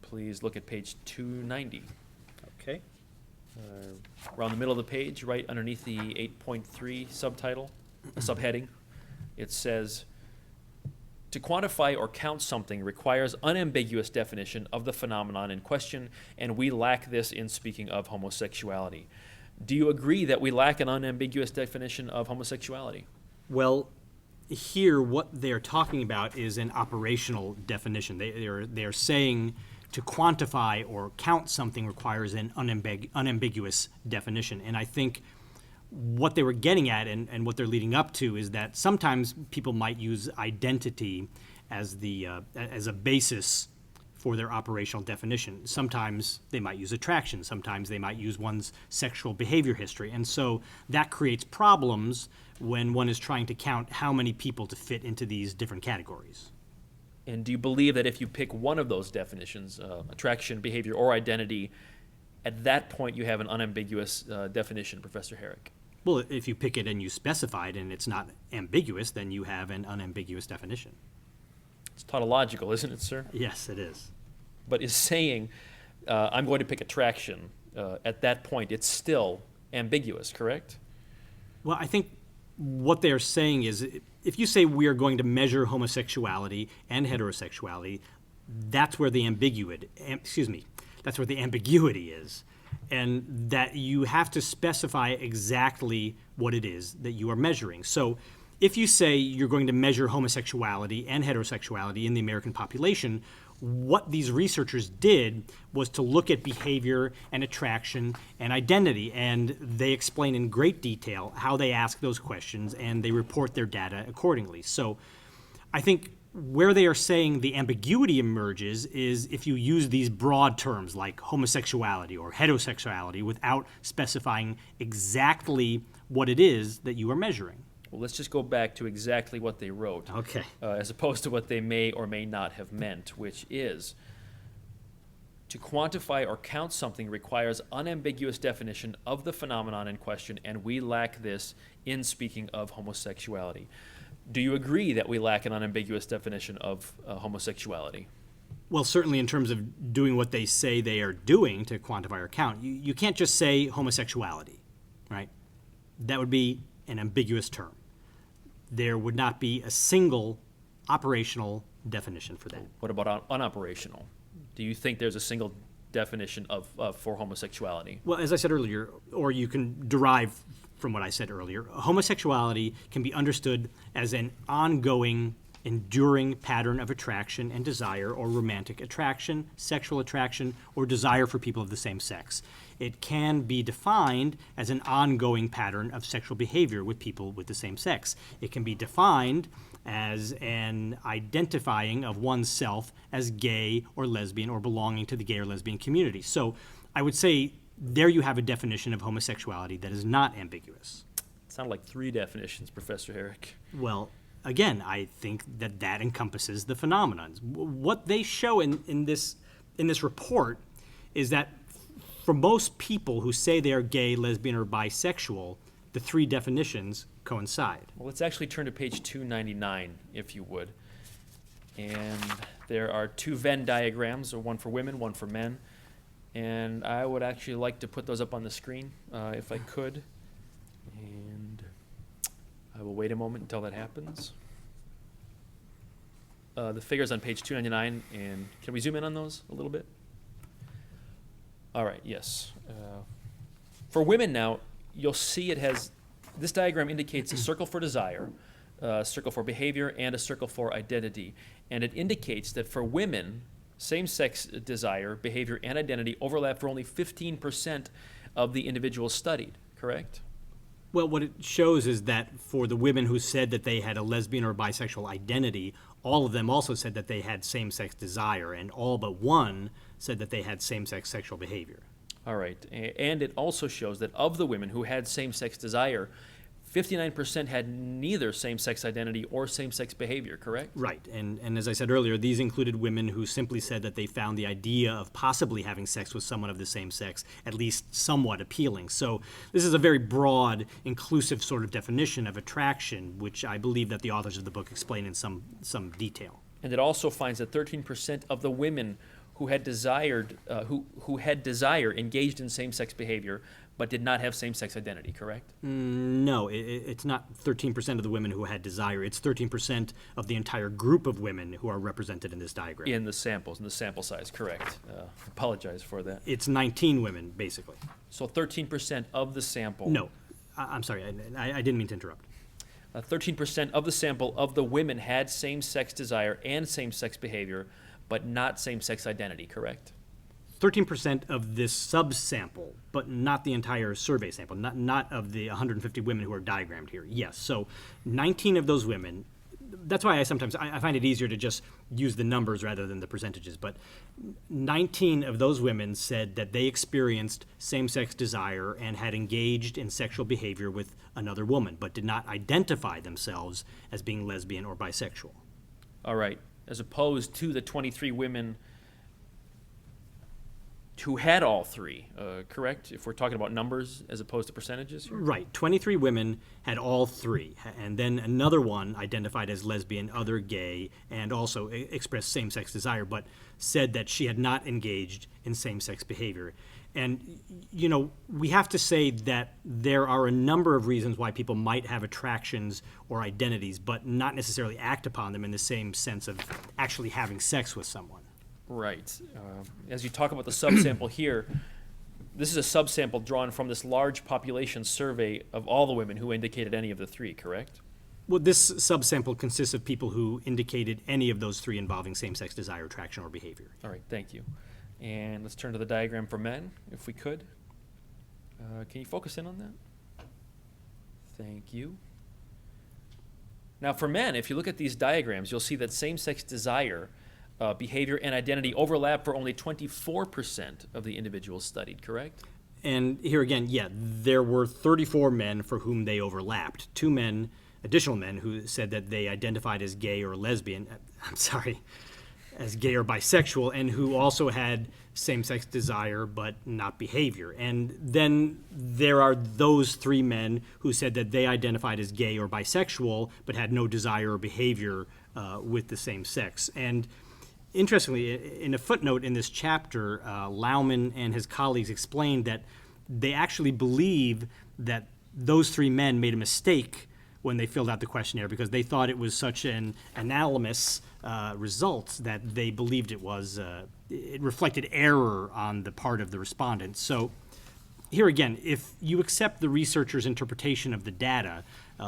please look at page 290. Okay. Around the middle of the page, right underneath the 8.3 subtitle, subheading, it says, to quantify or count something requires unambiguous definition of the phenomenon in question, and we lack this in speaking of homosexuality. Do you agree that we lack an unambiguous definition of homosexuality? Well, here what they're talking about is an operational definition. They're saying to quantify or count something requires an unambiguous definition. And I think what they were getting at and what they're leading up to is that sometimes people might use identity as a basis for their operational definition. Sometimes they might use attraction. Sometimes they might use one's sexual behavior history. And so that creates problems when one is trying to count how many people to fit into these different categories. And do you believe that if you pick one of those definitions, attraction, behavior, or identity, at that point you have an unambiguous definition, Professor Herrera? Well, if you pick it and you specify it and it's not ambiguous, then you have an unambiguous definition. It's tautological, isn't it, sir? Yes, it is. But is saying, I'm going to pick attraction, at that point it's still ambiguous, correct? Well, I think what they're saying is if you say we are going to measure homosexuality and heterosexuality, that's where the ambiguity is. And that you have to specify exactly what it is that you are measuring. So if you say you're going to measure homosexuality and heterosexuality in the American population, what these researchers did was to look at behavior and attraction and identity, and they explain in great detail how they ask those questions, and they report their data accordingly. So I think where they are saying the ambiguity emerges is if you use these broad terms like homosexuality or heterosexuality without specifying exactly what it is that you are measuring. Well, let's just go back to exactly what they wrote, Okay. As opposed to what they may or may not have meant, which is to quantify or count something requires unambiguous definition of the phenomenon in question, and we lack this in speaking of homosexuality. Do you agree that we lack an unambiguous definition of homosexuality? Well, certainly in terms of doing what they say they are doing to quantify or count, you can't just say homosexuality, right? That would be an ambiguous term. There would not be a single operational definition for that. What about unoperational? Do you think there's a single definition for homosexuality? Well, as I said earlier, or you can derive from what I said earlier, homosexuality can be understood as an ongoing, enduring pattern of attraction and desire, or romantic attraction, sexual attraction, or desire for people of the same sex. It can be defined as an ongoing pattern of sexual behavior with people with the same sex. It can be defined as an identifying of oneself as gay or lesbian or belonging to the gay or lesbian community. So I would say there you have a definition of homosexuality that is not ambiguous. It sounded like three definitions, Professor Herrera. Well, again, I think that encompasses the phenomenon. What they show in this report is that for most people who say they are gay, lesbian, or bisexual, the three definitions coincide. Well, let's actually turn to page 299, if you would. And there are two Venn diagrams, one for women, one for men. And I would actually like to put those up on the screen, if I could. And I will wait a moment until that happens. The figures on page 299, and can we zoom in on those a little bit? All right, yes. For women now, you'll see it has, this diagram indicates a circle for desire, a circle for behavior, and a circle for identity. And it indicates that for women, same-sex desire, behavior, and identity overlap for only 15% of the individuals studied, correct? Well, what it shows is that for the women who said that they had a lesbian or bisexual identity, all of them also said that they had same-sex desire, and all but one said that they had same-sex sexual behavior. All right, and it also shows that of the women who had same-sex desire, 59% had neither same-sex identity or same-sex behavior, correct? Right, and as I said earlier, these included women who simply said that they found the idea of possibly having sex with someone of the same sex at least somewhat appealing. So this is a very broad, inclusive sort of definition of attraction, which I believe that the authors of the book explain in some detail. And it also finds that 13% of the women who had desire engaged in same-sex behavior, but did not have same-sex identity, correct? No, it's not 13% of the women who had desire. It's 13% of the entire group of women who are represented in this diagram. In the sample size, correct. Apologize for that. It's 19 women, basically. So 13% of the sample. No, I'm sorry, I didn't mean to interrupt. 13% of the sample of the women had same-sex desire and same-sex behavior, but not same-sex identity, correct? 13% of this subsample, but not the entire survey sample, not of the 150 women who are diagrammed here. Yes, so 19 of those women, that's why I find it easier to just use the numbers rather than the percentages, but 19 of those women said that they experienced same-sex desire and had engaged in sexual behavior with another woman, but did not identify themselves as being lesbian or bisexual. All right, as opposed to the 23 women who had all three, correct? If we're talking about numbers as opposed to percentages here? Right. 23 women had all three, and then another one identified as lesbian, other gay, and also expressed same-sex desire, but said that she had not engaged in same-sex behavior. And, you know, we have to say that there are a number of reasons why people might have attractions or identities, but not necessarily act upon them in the same sense of actually having sex with someone. Right. As you talk about the subsample here, this is a subsample drawn from this large population survey of all the women who indicated any of the three, correct? Well, this subsample consists of people who indicated any of those three involving same-sex desire, attraction, or behavior. All right, thank you. And let's turn to the diagram for men, if we could. Can you focus in on that? Thank you. Now, for men, if you look at these diagrams, you'll see that same-sex desire, behavior, and identity overlap for only 24% of the individuals studied, correct? And here again, yeah, there were 34 men for whom they overlapped. 2 men, additional men, who said that they identified as gay or lesbian, as gay or bisexual, and who also had same-sex desire but not behavior. And then there are those 3 men who said that they identified as gay or bisexual but had no desire or behavior with the same sex. And interestingly, in a footnote in this chapter, Lauman and his colleagues explained that they actually believe that those 3 men made a mistake when they filled out the questionnaire because they thought it was such an anomalous result that they believed it reflected error on the part of the respondents. So here again, if you accept the researchers' interpretation of the data,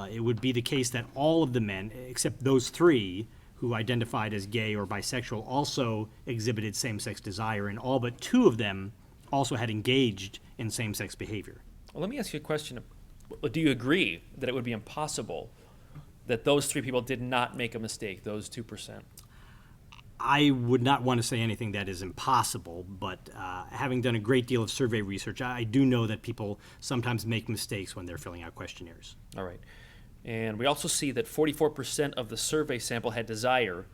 it would be the case that all of the men, except those 3, who identified as gay or bisexual also exhibited same-sex desire, and all but 2 of them also had engaged in same-sex behavior. Well, let me ask you a question. Do you agree that it would be impossible that those 3 people did not make a mistake, those 2%? I would not want to say anything that is impossible, but having done a great deal of survey research, I do know that people sometimes make mistakes when they're filling out questionnaires. All right. And we also see that 44% of the survey sample had desire,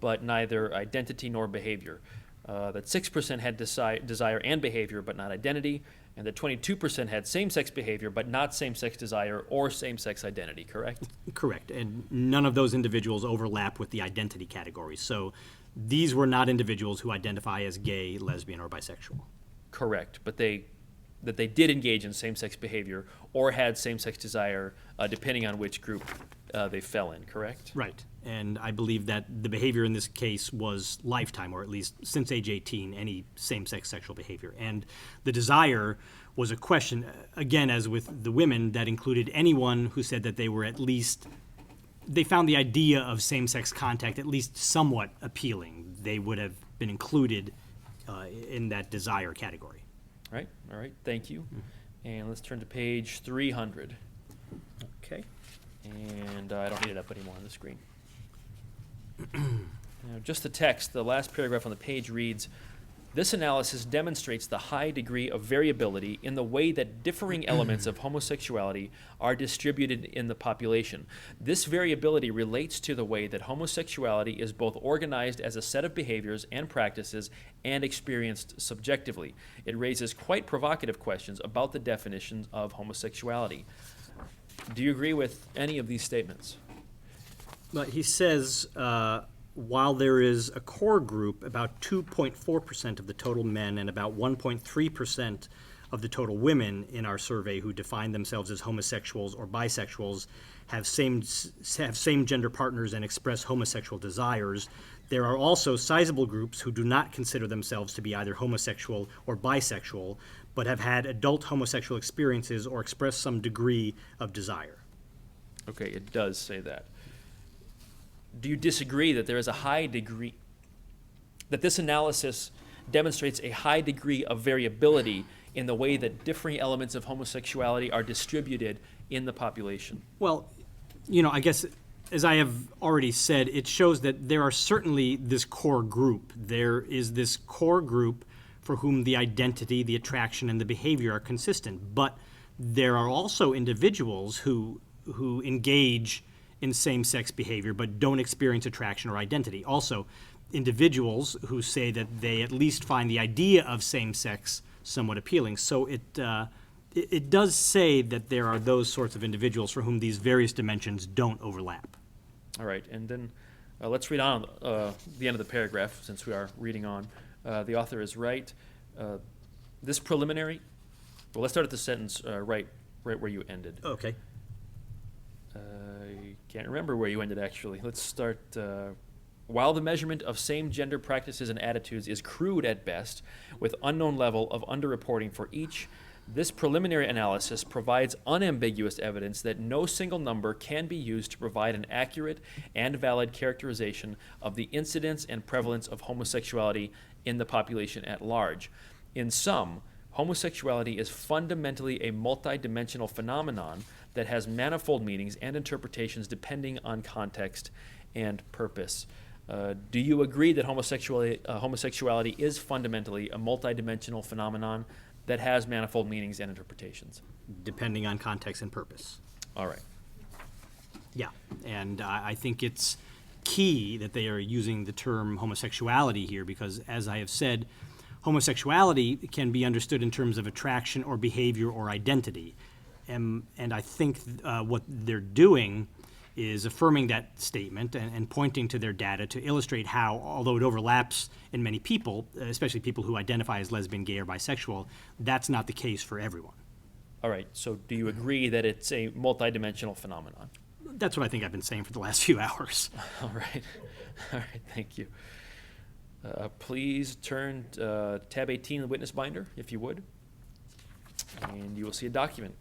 but neither identity nor behavior. That 6% had desire and behavior, but not identity, and that 22% had same-sex behavior, but not same-sex desire or same-sex identity, correct? Correct, and none of those individuals overlap with the identity category. So these were not individuals who identify as gay, lesbian, or bisexual. Correct, but they did engage in same-sex behavior or had same-sex desire, depending on which group they fell in, correct? Right, and I believe that the behavior in this case was lifetime, or at least since age 18, any same-sex sexual behavior. And the desire was a question, again, as with the women, that included anyone who said that they were they found the idea of same-sex contact at least somewhat appealing. They would have been included in that desire category. All right, thank you. And let's turn to page 300. Okay. And I don't need it up anymore on the screen. Now, just the text, the last paragraph on the page reads, "This analysis demonstrates the high degree of variability in the way that differing elements of homosexuality are distributed in the population. This variability relates to the way that homosexuality is both organized as a set of behaviors and practices and experienced subjectively. It raises quite provocative questions about the definitions of homosexuality." Do you agree with any of these statements? But he says, while there is a core group, about 2.4% of the total men and about 1.3% of the total women in our survey who define themselves as homosexuals or bisexuals have same gender partners and express homosexual desires, there are also sizable groups who do not consider themselves to be either homosexual or bisexual, but have had adult homosexual experiences or express some degree of desire. Okay, it does say that. Do you disagree that there is a high degree, that this analysis demonstrates a high degree of variability in the way that differing elements of homosexuality are distributed in the population? Well, I guess, as I have already said, it shows that there are certainly this core group. There is this core group for whom the identity, the attraction, and the behavior are consistent. But there are also individuals who engage in same-sex behavior but don't experience attraction or identity. Also, individuals who say that they at least find the idea of same-sex somewhat appealing. So it does say that there are those sorts of individuals for whom these various dimensions don't overlap. All right, and then let's read on the end of the paragraph, since we are reading on. The author is right. This preliminary, well, let's start at the sentence right where you ended. Okay. I can't remember where you ended, actually. Let's start. While the measurement of same gender practices and attitudes is crude at best, with unknown level of underreporting for each, this preliminary analysis provides unambiguous evidence that no single number can be used to provide an accurate and valid characterization of the incidence and prevalence of homosexuality in the population at large. In sum, homosexuality is fundamentally a multidimensional phenomenon that has manifold meanings and interpretations depending on context and purpose. Do you agree that homosexuality is fundamentally a multidimensional phenomenon that has manifold meanings and interpretations? Depending on context and purpose. All right. Yeah, and I think it's key that they are using the term homosexuality here because, as I have said, homosexuality can be understood in terms of attraction or behavior or identity. And I think what they're doing is affirming that statement and pointing to their data to illustrate how, although it overlaps in many people, especially people who identify as lesbian, gay, or bisexual, that's not the case for everyone. All right, so do you agree that it's a multidimensional phenomenon? That's what I think I've been saying for the last few hours. All right, thank you. Please turn tab 18 in the witness binder, if you would, and you will see a document.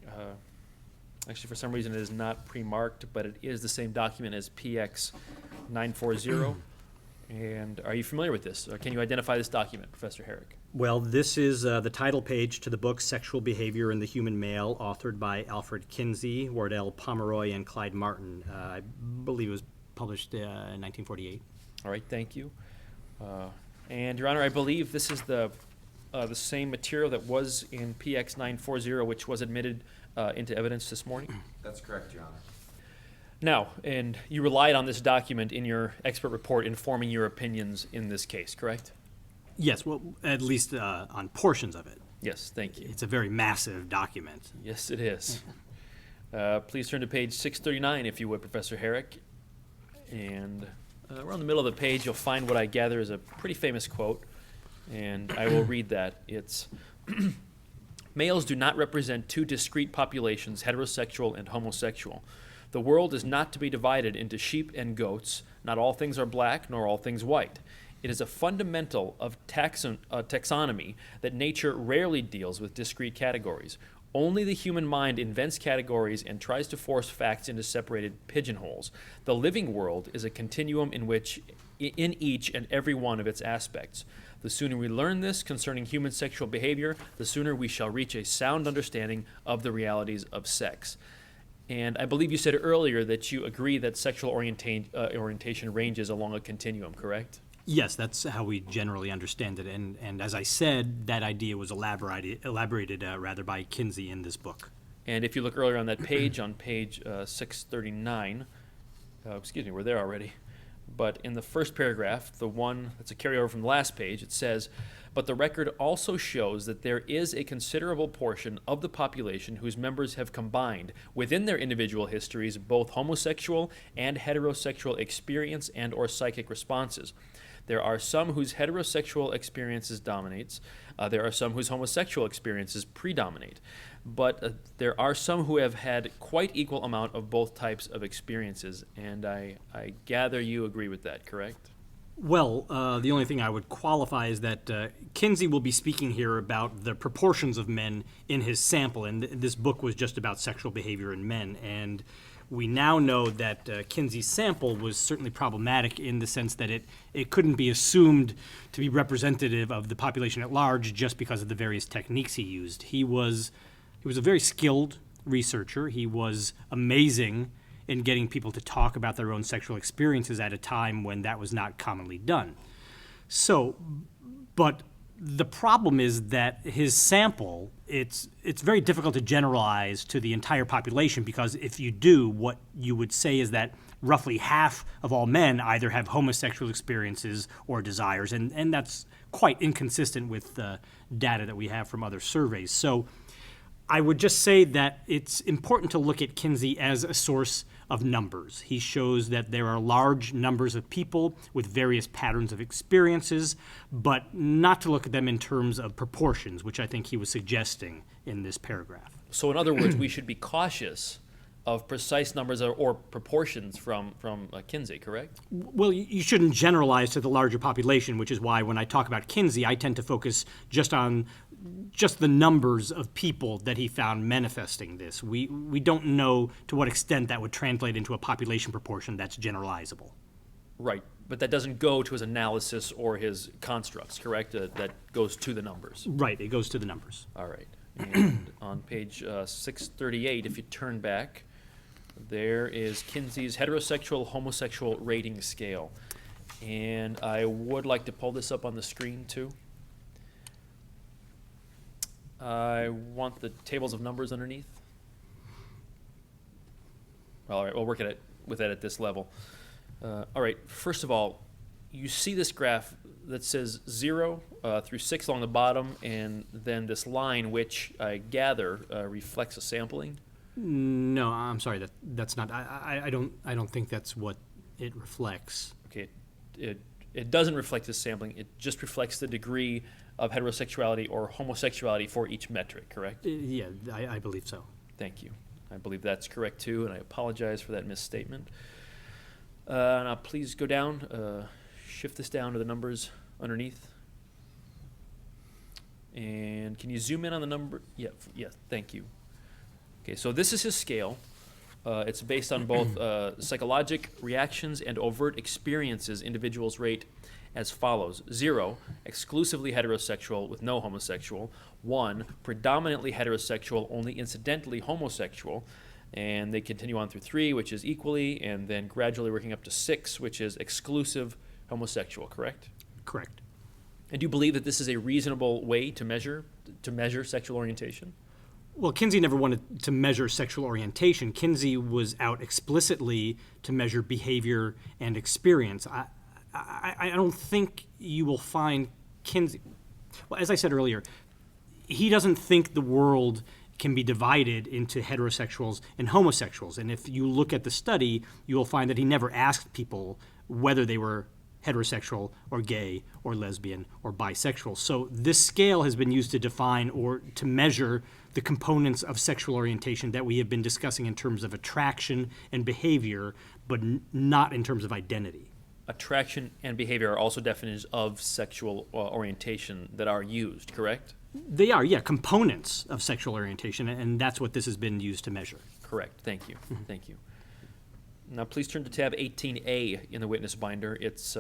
Actually, for some reason, it is not pre-marked, but it is the same document as PX 940. And are you familiar with this? Or can you identify this document, Professor Herrera? Well, this is the title page to the book Sexual Behavior in the Human Male, authored by Alfred Kinsey, Wardell Pomeroy, and Clyde Martin. I believe it was published in 1948. All right, thank you. And, Your Honor, I believe this is the same material that was in PX 940, which was admitted into evidence this morning? That's correct, Your Honor. Now, and you relied on this document in your expert report informing your opinions in this case, correct? Yes, well, at least on portions of it. Yes, thank you. It's a very massive document. Yes, it is. Please turn to page 639, if you would, Professor Herrera. And around the middle of the page, you'll find what I gather is a pretty famous quote, and I will read that. It's, males do not represent two discrete populations, heterosexual and homosexual. The world is not to be divided into sheep and goats. Not all things are black, nor all things white. It is a fundamental of taxonomy that nature rarely deals with discrete categories. Only the human mind invents categories and tries to force facts into separated pigeonholes. The living world is a continuum in each and every one of its aspects. The sooner we learn this concerning human sexual behavior, the sooner we shall reach a sound understanding of the realities of sex. And I believe you said earlier that you agree that sexual orientation ranges along a continuum, correct? Yes, that's how we generally understand it. And as I said, that idea was elaborated by Kinsey in this book. And if you look earlier on that page, on page 639, we're there already. But in the first paragraph, the one that's a carryover from the last page, it says, but the record also shows that there is a considerable portion of the population whose members have combined within their individual histories both homosexual and heterosexual experience and or psychic responses. There are some whose heterosexual experiences dominates. There are some whose homosexual experiences predominate. But there are some who have had quite equal amount of both types of experiences. And I gather you agree with that, correct? Well, the only thing I would qualify is that Kinsey will be speaking here about the proportions of men in his sample, and this book was just about sexual behavior in men. And we now know that Kinsey's sample was certainly problematic in the sense that it couldn't be assumed to be representative of the population at large just because of the various techniques he used. He was a very skilled researcher. He was amazing in getting people to talk about their own sexual experiences at a time when that was not commonly done. So, but the problem is that his sample, it's very difficult to generalize to the entire population, because if you do, what you would say is that roughly half of all men either have homosexual experiences or desires, and that's quite inconsistent with the data that we have from other surveys. So I would just say that it's important to look at Kinsey as a source of numbers. He shows that there are large numbers of people with various patterns of experiences, but not to look at them in terms of proportions, which I think he was suggesting in this paragraph. So in other words, we should be cautious of precise numbers or proportions from Kinsey, correct? Well, you shouldn't generalize to the larger population, which is why when I talk about Kinsey, I tend to focus just on the numbers of people that he found manifesting this. We don't know to what extent that would translate into a population proportion that's generalizable. Right, but that doesn't go to his analysis or his constructs, correct? That goes to the numbers. Right, it goes to the numbers. All right, and on page 638, if you turn back, there is Kinsey's heterosexual-homosexual rating scale. And I would like to pull this up on the screen, too. I want the tables of numbers underneath. All right, we'll work with that at this level. All right, first of all, you see this graph that says 0 through 6 along the bottom, and then this line, which I gather reflects a sampling. No, I'm sorry. That's not. I don't think that's what it reflects. Okay, it doesn't reflect this sampling. It just reflects the degree of heterosexuality or homosexuality for each metric, correct? Yeah, I believe so. Thank you. I believe that's correct too, and I apologize for that misstatement. Now please go down, shift this down to the numbers underneath. And can you zoom in on the number? Yeah, thank you. Okay, so this is his scale. It's based on both psychologic reactions and overt experiences individuals rate as follows. 0, exclusively heterosexual with no homosexual. 1, predominantly heterosexual, only incidentally homosexual. And they continue on through 3, which is equally, and then gradually working up to 6, which is exclusive homosexual, correct? Correct. And do you believe that this is a reasonable way to measure sexual orientation? Well, Kinsey never wanted to measure sexual orientation. Kinsey was out explicitly to measure behavior and experience. I don't think you will find Kinsey. Well, as I said earlier, he doesn't think the world can be divided into heterosexuals and homosexuals. And if you look at the study, you will find that he never asked people whether they were heterosexual or gay or lesbian or bisexual. So this scale has been used to define or to measure the components of sexual orientation that we have been discussing in terms of attraction and behavior, but not in terms of identity. Attraction and behavior are also definitions of sexual orientation that are used, correct? They are, yeah, components of sexual orientation, and that's what this has been used to measure. Correct. Thank you. Thank you. Now, please turn to tab 18A in the witness binder. It's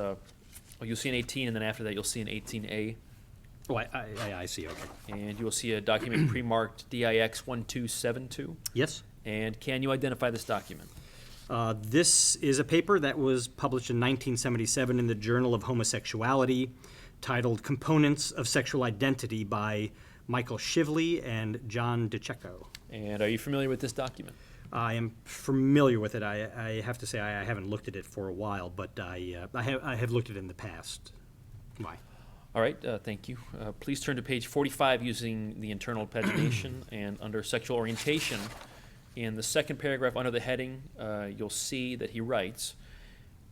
you'll see an 18, and then after that, you'll see an 18A. Oh, I see, okay. And you will see a document pre-marked DIX 1272. Yes. And can you identify this document? This is a paper that was published in 1977 in the Journal of Homosexuality, titled Components of Sexual Identity by Michael Shively and John DeCecco. And are you familiar with this document? I am familiar with it. I have to say I haven't looked at it for a while, but I have looked at it in the past. Why? All right, thank you. Please turn to page 45 using the internal pagination, and under sexual orientation, in the second paragraph under the heading, you'll see that he writes,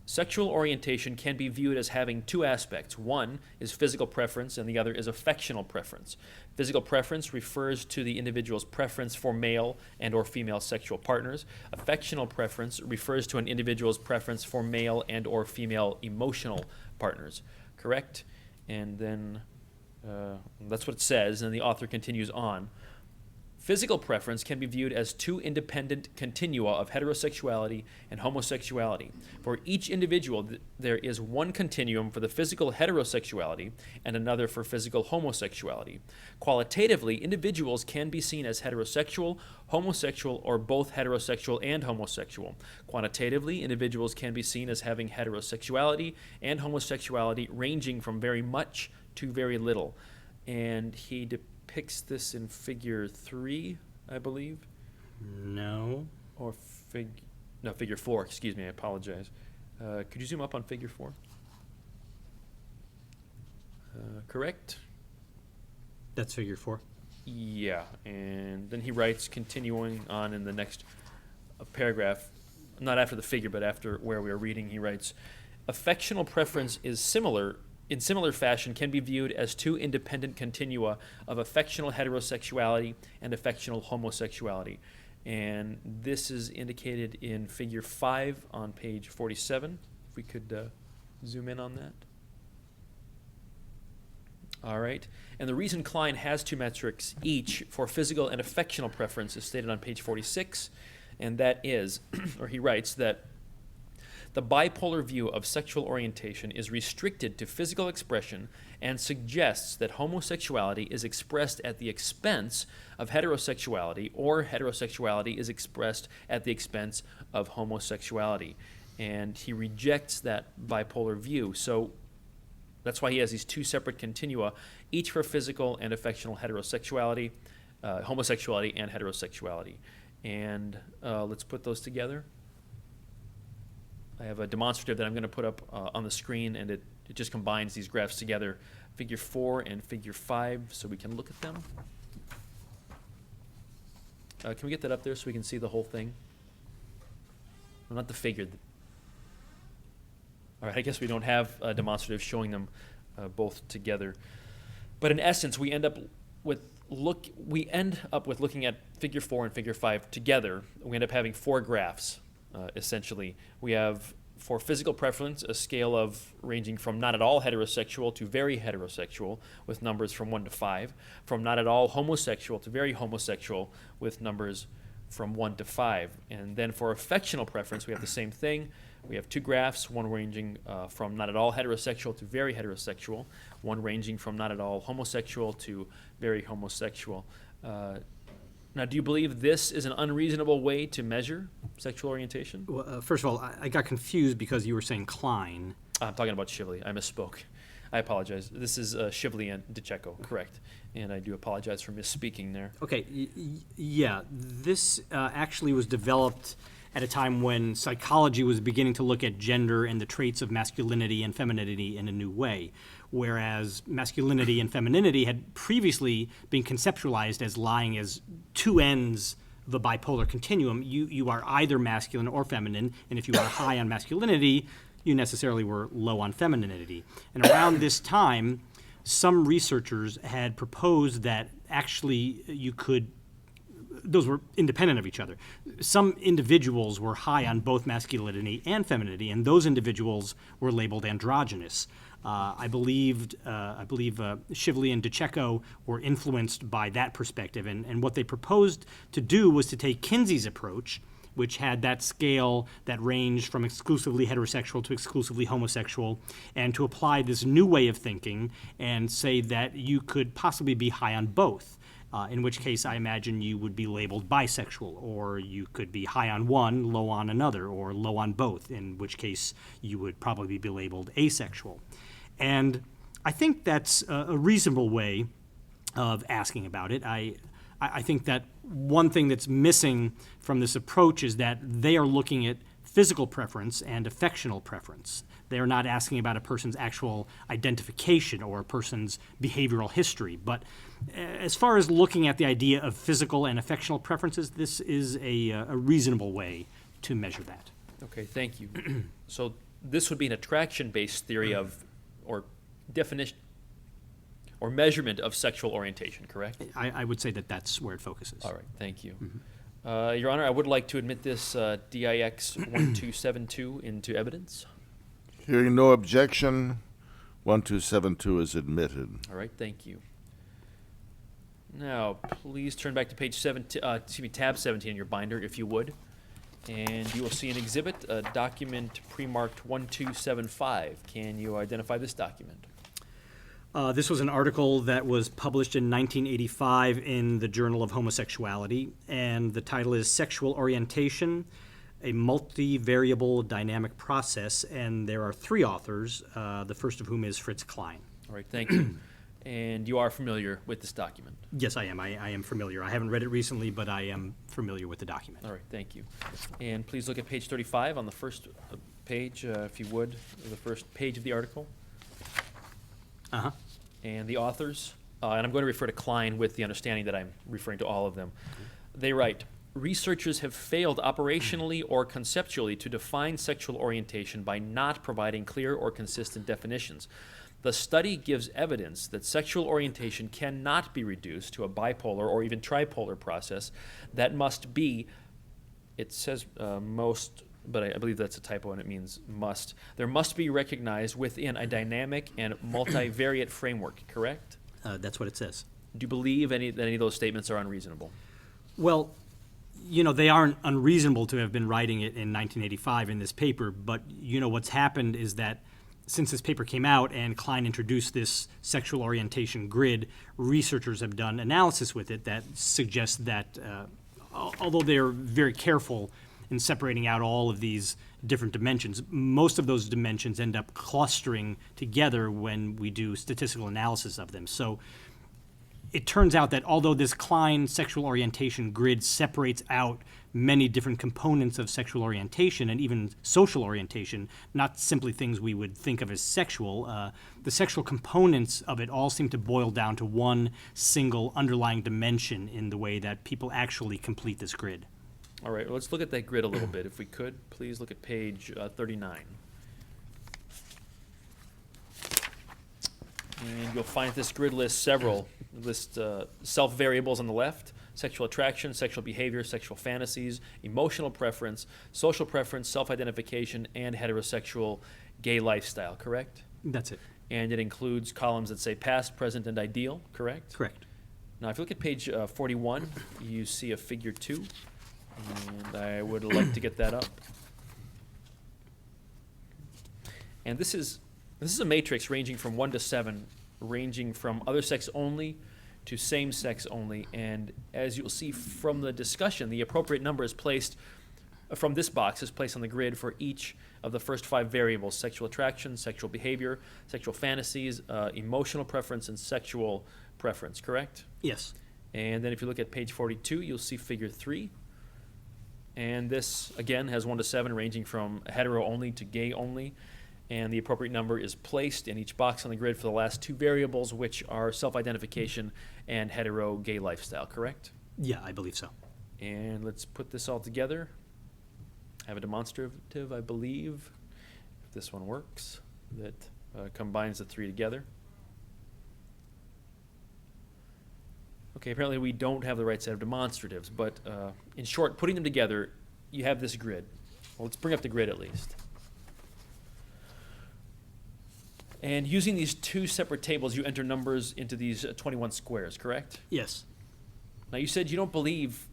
sexual orientation can be viewed as having two aspects. One is physical preference, and the other is affectional preference. Physical preference refers to the individual's preference for male and or female sexual partners. Affectional preference refers to an individual's preference for male and or female emotional partners. Correct? And then that's what it says, and the author continues on. Physical preference can be viewed as two independent continua of heterosexuality and homosexuality. For each individual, there is one continuum for the physical heterosexuality and another for physical homosexuality. Qualitatively, individuals can be seen as heterosexual, homosexual, or both heterosexual and homosexual. Quantitatively, individuals can be seen as having heterosexuality and homosexuality ranging from very much to very little. And he depicts this in figure 3, I believe. No. Or figure 4, excuse me, I apologize. Could you zoom up on figure 4? Correct? That's figure 4. Yeah, and then he writes, continuing on in the next paragraph, not after the figure, but after where we are reading, he writes, affectional preference is in similar fashion can be viewed as two independent continua of affectional heterosexuality and affectional homosexuality. And this is indicated in figure 5 on page 47. If we could zoom in on that. All right. And the reason Klein has two metrics each for physical and affectional preference is stated on page 46, and that is, or he writes that the bipolar view of sexual orientation is restricted to physical expression and suggests that homosexuality is expressed at the expense of heterosexuality, or heterosexuality is expressed at the expense of homosexuality. And he rejects that bipolar view. So that's why he has these two separate continua, each for physical and affectional heterosexuality, homosexuality and heterosexuality. And let's put those together. I have a demonstrative that I'm going to put up on the screen, and it just combines these graphs together, figure 4 and figure 5, so we can look at them. Can we get that up there so we can see the whole thing? Well, not the figure. All right, I guess we don't have a demonstrative showing them both together. But in essence, we end up with looking at figure 4 and figure 5 together. We end up having 4 graphs. Essentially, we have for physical preference a scale of ranging from not at all heterosexual to very heterosexual with numbers from 1 to 5, from not at all homosexual to very homosexual with numbers from 1 to 5. And then for affectional preference, we have the same thing. We have 2 graphs, one ranging from not at all heterosexual to very heterosexual, one ranging from not at all homosexual to very homosexual. Now, do you believe this is an unreasonable way to measure sexual orientation? Well, first of all, I got confused because you were saying Klein. I'm talking about Shively. I misspoke. I apologize. This is Shively and DeCecco, correct. And I do apologize for misspeaking there. Okay, yeah, this actually was developed at a time when psychology was beginning to look at gender and the traits of masculinity and femininity in a new way, whereas masculinity and femininity had previously been conceptualized as lying as two ends of the bipolar continuum. You are either masculine or feminine, and if you are high on masculinity, you necessarily were low on femininity. And around this time, some researchers had proposed that actually you could, those were independent of each other. Some individuals were high on both masculinity and femininity, and those individuals were labeled androgynous. I believe Shively and DeCecco were influenced by that perspective, and what they proposed to do was to take Kinsey's approach, which had that scale that ranged from exclusively heterosexual to exclusively homosexual, and to apply this new way of thinking and say that you could possibly be high on both. In which case, I imagine you would be labeled bisexual, or you could be high on one, low on another, or low on both, in which case you would probably be labeled asexual. And I think that's a reasonable way of asking about it. I think that one thing that's missing from this approach is that they are looking at physical preference and affectional preference. They are not asking about a person's actual identification or a person's behavioral history. But as far as looking at the idea of physical and affectional preferences, this is a reasonable way to measure that. Okay, thank you. So this would be an attraction-based theory of, or definition, or measurement of sexual orientation, correct? I would say that that's where it focuses. All right, thank you. Your Honor, I would like to admit this DIX 1272 into evidence. Hearing no objection, 1272 is admitted. All right, thank you. Now, please turn back to page 17, tab 17 in your binder, if you would. And you will see an exhibit, a document pre-marked 1275. Can you identify this document? This was an article that was published in 1985 in the Journal of Homosexuality, and the title is Sexual Orientation, a Multivariable Dynamic Process, and there are 3 authors, the first of whom is Fritz Klein. All right, thank you. And you are familiar with this document? Yes, I am. I am familiar. I haven't read it recently, but I am familiar with the document. All right, thank you. And please look at page 35 on the first page, if you would, the first page of the article. Uh-huh. And the authors, and I'm going to refer to Klein with the understanding that I'm referring to all of them. They write, researchers have failed operationally or conceptually to define sexual orientation by not providing clear or consistent definitions. The study gives evidence that sexual orientation cannot be reduced to a bipolar or even tripolar process that must be, it says most, but I believe that's a typo and it means must. There must be recognized within a dynamic and multivariate framework, correct? That's what it says. Do you believe that any of those statements are unreasonable? Well, you know, they aren't unreasonable to have been writing it in 1985 in this paper, but, you know, what's happened is that since this paper came out and Klein introduced this sexual orientation grid, researchers have done analysis with it that suggests that although they're very careful in separating out all of these different dimensions, most of those dimensions end up clustering together when we do statistical analysis of them. So it turns out that although this Klein sexual orientation grid separates out many different components of sexual orientation and even social orientation, not simply things we would think of as sexual, the sexual components of it all seem to boil down to one single underlying dimension in the way that people actually complete this grid. All right, well, let's look at that grid a little bit. If we could, please look at page 39. And you'll find this grid lists self-variables on the left, sexual attraction, sexual behavior, sexual fantasies, emotional preference, social preference, self-identification, and heterosexual gay lifestyle, correct? That's it. And it includes columns that say past, present, and ideal, correct? Correct. Now, if you look at page 41, you see a figure 2, and I would like to get that up. And this is a matrix ranging from 1 to 7, ranging from other sex only to same sex only. And as you'll see from the discussion, the appropriate number is placed from this box is placed on the grid for each of the first 5 variables: sexual attraction, sexual behavior, sexual fantasies, emotional preference, and sexual preference, correct? Yes. And then if you look at page 42, you'll see figure 3. And this, again, has 1 to 7, ranging from hetero only to gay only. And the appropriate number is placed in each box on the grid for the last 2 variables, which are self-identification and hetero-gay lifestyle, correct? Yeah, I believe so. And let's put this all together. I have a demonstrative, I believe, if this one works, that combines the 3 together. Okay, apparently we don't have the right set of demonstratives, but in short, putting them together, you have this grid. Well, let's bring up the grid at least. And using these 2 separate tables, you enter numbers into these 21 squares, correct? Yes. Now, you said you believe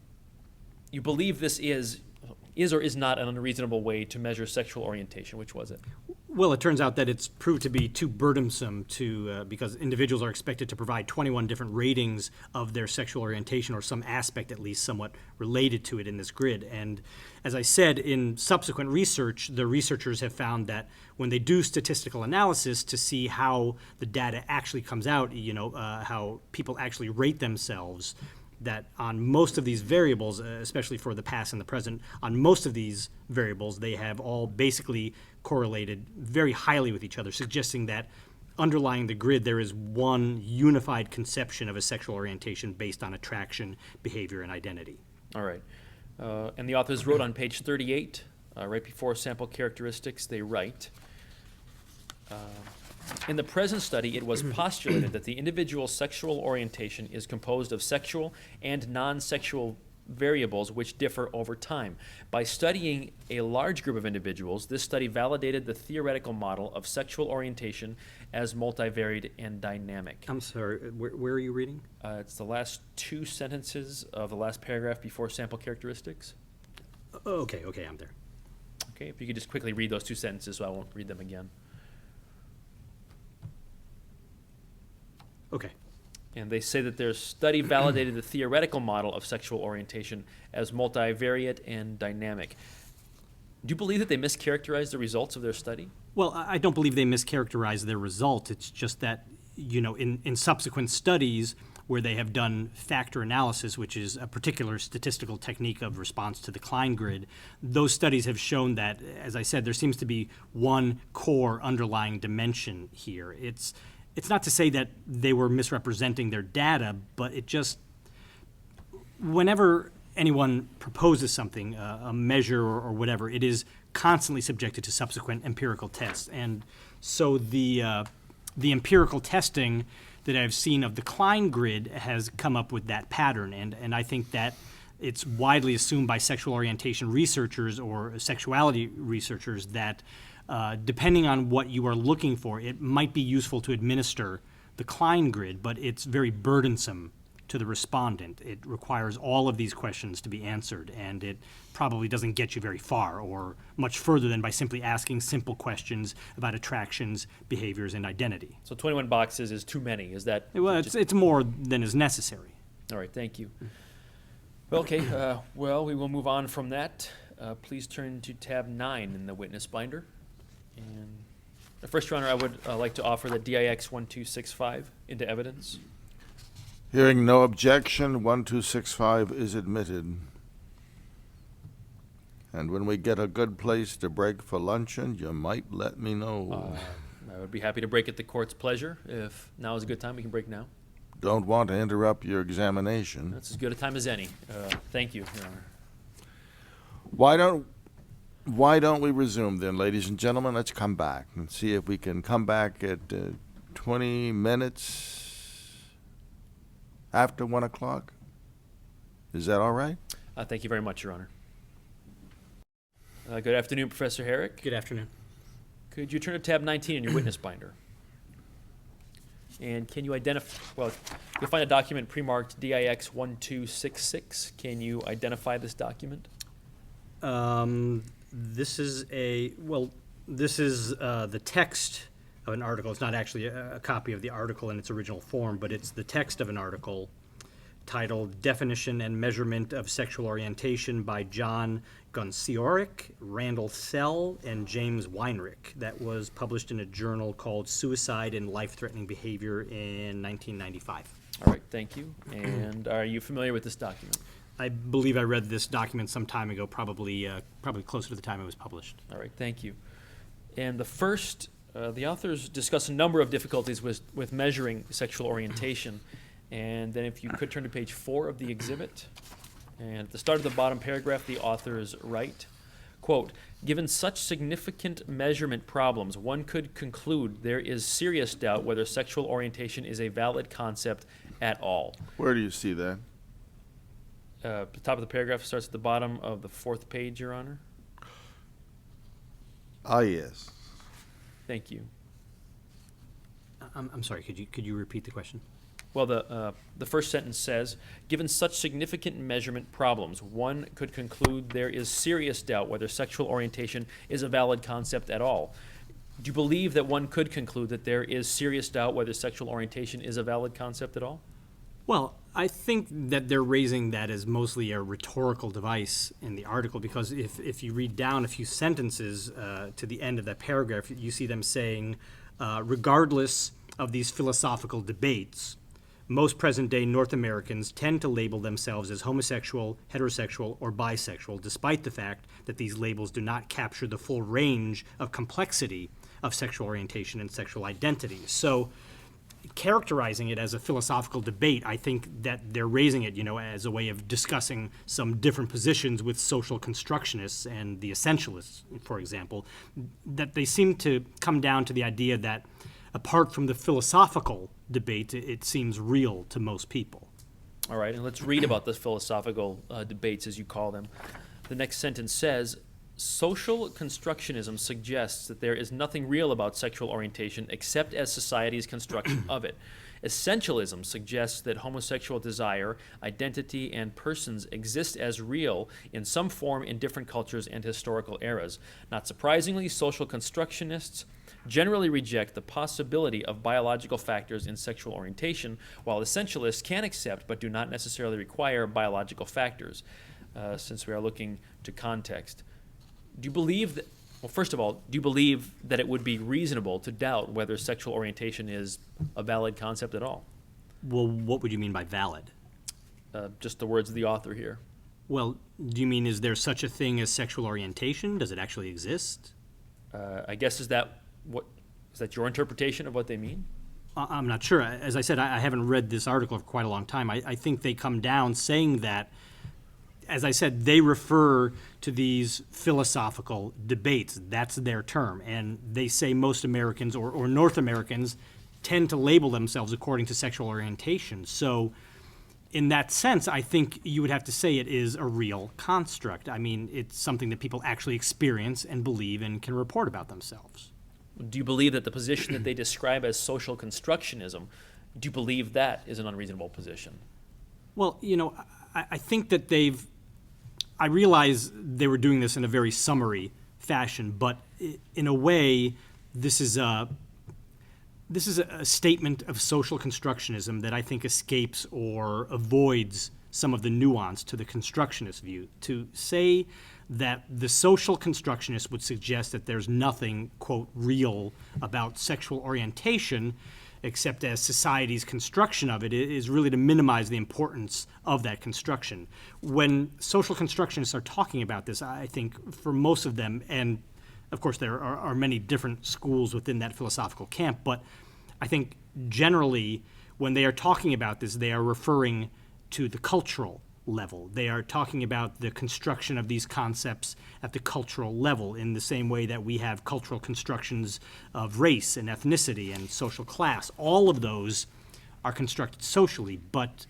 this is or is not an unreasonable way to measure sexual orientation. Which was it? Well, it turns out that it's proved to be too burdensome because individuals are expected to provide 21 different ratings of their sexual orientation, or some aspect at least somewhat related to it in this grid. And as I said, in subsequent research, the researchers have found that when they do statistical analysis to see how the data actually comes out, how people actually rate themselves, that on most of these variables, especially for the past and the present, on most of these variables, they have all basically correlated very highly with each other, suggesting that underlying the grid, there is one unified conception of a sexual orientation based on attraction, behavior, and identity. All right. And the authors wrote on page 38, right before sample characteristics, they write, in the present study, it was postulated that the individual's sexual orientation is composed of sexual and non-sexual variables which differ over time. By studying a large group of individuals, this study validated the theoretical model of sexual orientation as multivariate and dynamic. I'm sorry, where are you reading? It's the last two sentences of the last paragraph before sample characteristics. Okay, I'm there. Okay, if you could just quickly read those two sentences so I won't read them again. Okay. And they say that their study validated the theoretical model of sexual orientation as multivariate and dynamic. Do you believe that they mischaracterized the results of their study? Well, I don't believe they mischaracterized their result. It's just that, in subsequent studies where they have done factor analysis, which is a particular statistical technique of response to the Klein grid, those studies have shown that, as I said, there seems to be one core underlying dimension here. It's not to say that they were misrepresenting their data, but it just, whenever anyone proposes something, a measure or whatever, it is constantly subjected to subsequent empirical tests. And so the empirical testing that I've seen of the Klein grid has come up with that pattern. And I think that it's widely assumed by sexual orientation researchers or sexuality researchers that depending on what you are looking for, it might be useful to administer the Klein grid, but it's very burdensome to the respondent. It requires all of these questions to be answered, and it probably doesn't get you very far or much further than by simply asking simple questions about attractions, behaviors, and identity. So 21 boxes is too many, is that? Well, it's more than is necessary. All right, thank you. Well, okay, we will move on from that. Please turn to tab 9 in the witness binder. And first, Your Honor, I would like to offer the DIX 1265 into evidence. Hearing no objection, 1265 is admitted. And when we get a good place to break for luncheon, you might let me know. I would be happy to break at the court's pleasure. If now is a good time, we can break now. Don't want to interrupt your examination. That's as good a time as any. Thank you, Your Honor. Why don't we resume then, ladies and gentlemen? Let's come back and see if we can come back at 20 minutes after 1 o'clock. Is that all right? Thank you very much, Your Honor. Good afternoon, Professor Herrera. Good afternoon. Could you turn to tab 19 in your witness binder? And can you identify, well, you'll find a document pre-marked DIX 1266. Can you identify this document? This is the text of an article. It's not actually a copy of the article in its original form, but it's the text of an article titled Definition and Measurement of Sexual Orientation by Jon Keel, Randall Sell, and James Weinrich. That was published in a journal called Suicide and Life-Threatening Behavior in 1995. All right, thank you. And are you familiar with this document? I believe I read this document some time ago, probably closer to the time it was published. All right, thank you. And the authors discuss a number of difficulties with measuring sexual orientation. And then if you could turn to page 4 of the exhibit. And at the start of the bottom paragraph, the authors write, quote, given such significant measurement problems, one could conclude there is serious doubt whether sexual orientation is a valid concept at all. Where do you see that? The top of the paragraph starts at the bottom of the 4th page, Your Honor. Ah, yes. Thank you. I'm sorry, could you repeat the question? Well, the first sentence says, given such significant measurement problems, one could conclude there is serious doubt whether sexual orientation is a valid concept at all. Do you believe that one could conclude that there is serious doubt whether sexual orientation is a valid concept at all? Well, I think that they're raising that as mostly a rhetorical device in the article, because if you read down a few sentences to the end of that paragraph, you see them saying, regardless of these philosophical debates, most present-day North Americans tend to label themselves as homosexual, heterosexual, or bisexual, despite the fact that these labels do not capture the full range of complexity of sexual orientation and sexual identity. So, characterizing it as a philosophical debate, I think that they're raising it, as a way of discussing some different positions with social constructionists and the essentialists, for example, that they seem to come down to the idea that apart from the philosophical debate, it seems real to most people. All right, and let's read about the philosophical debates, as you call them. The next sentence says, social constructionism suggests that there is nothing real about sexual orientation except as society's construction of it. Essentialism suggests that homosexual desire, identity, and persons exist as real in some form in different cultures and historical eras. Not surprisingly, social constructionists generally reject the possibility of biological factors in sexual orientation, while essentialists can accept but do not necessarily require biological factors, since we are looking to context. Do you believe that, well, first of all, do you believe that it would be reasonable to doubt whether sexual orientation is a valid concept at all? Well, what would you mean by valid? Just the words of the author here. Well, do you mean is there such a thing as sexual orientation? Does it actually exist? I guess is that your interpretation of what they mean? I'm not sure. As I said, I haven't read this article for quite a long time. I think they come down saying that, as I said, they refer to these philosophical debates. That's their term. And they say most Americans or North Americans tend to label themselves according to sexual orientation. So in that sense, I think you would have to say it is a real construct. I mean, it's something that people actually experience and believe and can report about themselves. Do you believe that the position that they describe as social constructionism, do you believe that is an unreasonable position? Well, I think that I realize they were doing this in a very summary fashion, but in a way, this is a statement of social constructionism that I think escapes or avoids some of the nuance to the constructionist view. To say that the social constructionist would suggest that there's nothing, quote, real about sexual orientation except as society's construction of it is really to minimize the importance of that construction. When social constructionists are talking about this, I think for most of them, and of course there are many different schools within that philosophical camp, but I think generally when they are talking about this, they are referring to the cultural level. They are talking about the construction of these concepts at the cultural level in the same way that we have cultural constructions of race and ethnicity and social class. All of those are constructed socially, but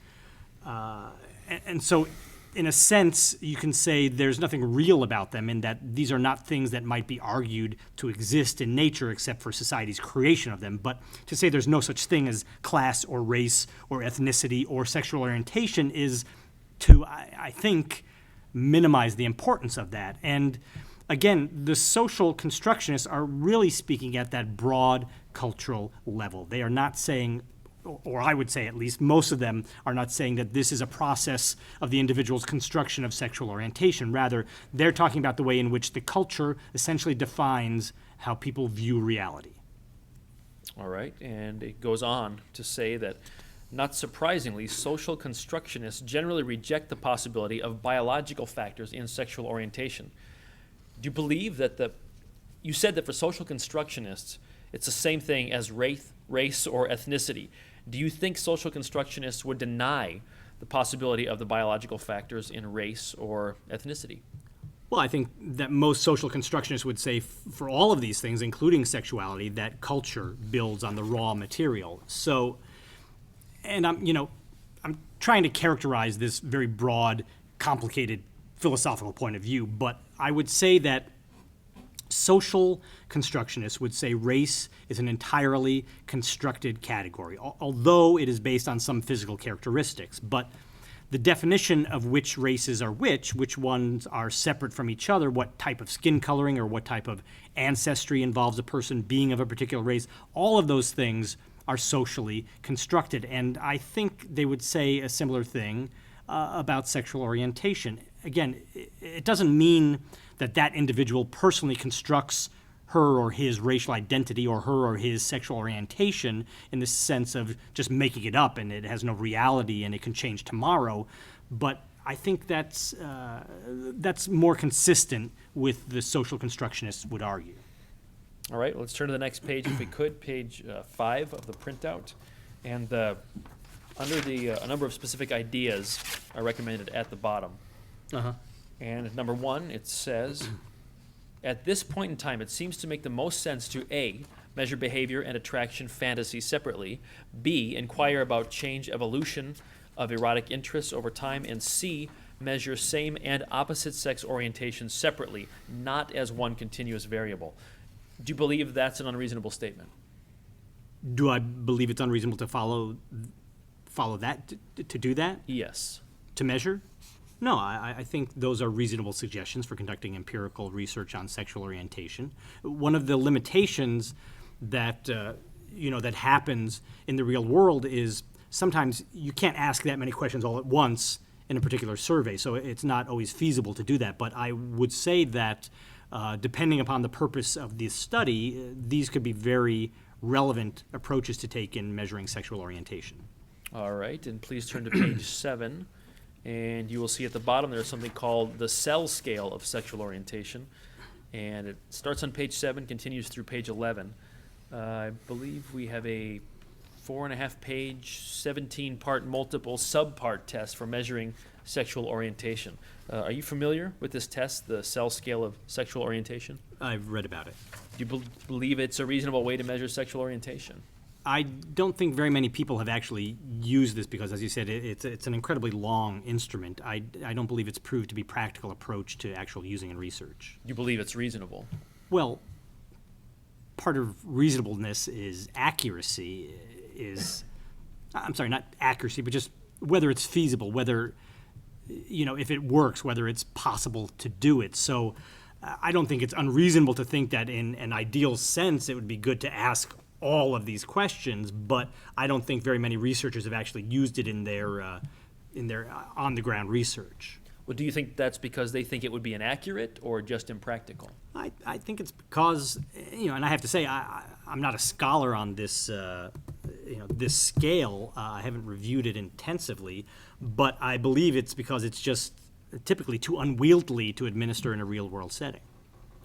and so in a sense you can say there's nothing real about them in that these are not things that might be argued to exist in nature except for society's creation of them. But to say there's no such thing as class or race or ethnicity or sexual orientation is to, I think, minimize the importance of that. And again, the social constructionists are really speaking at that broad cultural level. They are not saying, or I would say at least most of them are not saying that this is a process of the individual's construction of sexual orientation. Rather, they're talking about the way in which the culture essentially defines how people view reality. All right, and it goes on to say that not surprisingly, social constructionists generally reject the possibility of biological factors in sexual orientation. Do you believe that you said that for social constructionists, it's the same thing as race or ethnicity. Do you think social constructionists would deny the possibility of the biological factors in race or ethnicity? Well, I think that most social constructionists would say for all of these things, including sexuality, that culture builds on the raw material. So, and I'm trying to characterize this very broad, complicated philosophical point of view, but I would say that social constructionists would say race is an entirely constructed category, although it is based on some physical characteristics. But the definition of which races are which ones are separate from each other, what type of skin coloring or what type of ancestry involves a person being of a particular race, all of those things are socially constructed. And I think they would say a similar thing about sexual orientation. Again, it doesn't mean that individual personally constructs her or his racial identity or her or his sexual orientation in the sense of just making it up and it has no reality and it can change tomorrow. But I think that's more consistent with the social constructionists would argue. All right, let's turn to the next page if we could, page 5 of the printout. And under the a number of specific ideas are recommended at the bottom. Uh-huh. And number 1, it says, at this point in time, it seems to make the most sense to A, measure behavior and attraction fantasy separately, B, inquire about change evolution of erotic interests over time, and C, measure same and opposite sex orientation separately, not as one continuous variable. Do you believe that's an unreasonable statement? Do I believe it's unreasonable to follow that, to do that, Yes. to measure? No, I think those are reasonable suggestions for conducting empirical research on sexual orientation. One of the limitations that that happens in the real world is sometimes you can't ask that many questions all at once in a particular survey, so it's not always feasible to do that. But I would say that depending upon the purpose of the study, these could be very relevant approaches to take in measuring sexual orientation. All right, and please turn to page 7, and you will see at the bottom there's something called the cell scale of sexual orientation, and it starts on page 7, continues through page 11. I believe we have a 4.5-page, 17-part multiple subpart test for measuring sexual orientation. Are you familiar with this test, the cell scale of sexual orientation? I've read about it. Do you believe it's a reasonable way to measure sexual orientation? I don't think very many people have actually used this because, as you said, it's an incredibly long instrument. I don't believe it's proved to be a practical approach to actual using in research. You believe it's reasonable? Well, part of reasonableness is accuracy, I'm sorry, not accuracy, but just whether it's feasible, whether, if it works, whether it's possible to do it. So I don't think it's unreasonable to think that in an ideal sense it would be good to ask all of these questions, but I don't think very many researchers have actually used it in their on-the-ground research. Well, do you think that's because they think it would be inaccurate or just impractical? I think it's because, and I have to say, I'm not a scholar on this, this scale. I haven't reviewed it intensively, but I believe it's because it's just typically too unwieldy to administer in a real-world setting.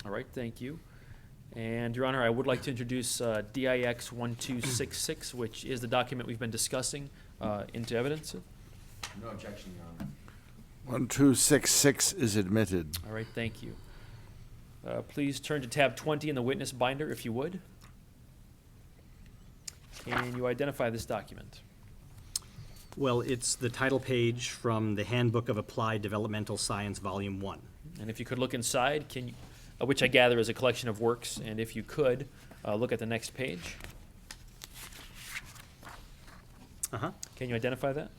All right, thank you. And, Your Honor, I would like to introduce DIX 1266, which is the document we've been discussing, into evidence. No objection, Your Honor. 1266 is admitted. All right, thank you. Please turn to tab 20 in the witness binder, if you would. Can you identify this document? Well, it's the title page from the Handbook of Applied Developmental Science, Volume 1. And if you could look inside, which I gather is a collection of works, and if you could, look at the next page. Uh-huh. Can you identify that?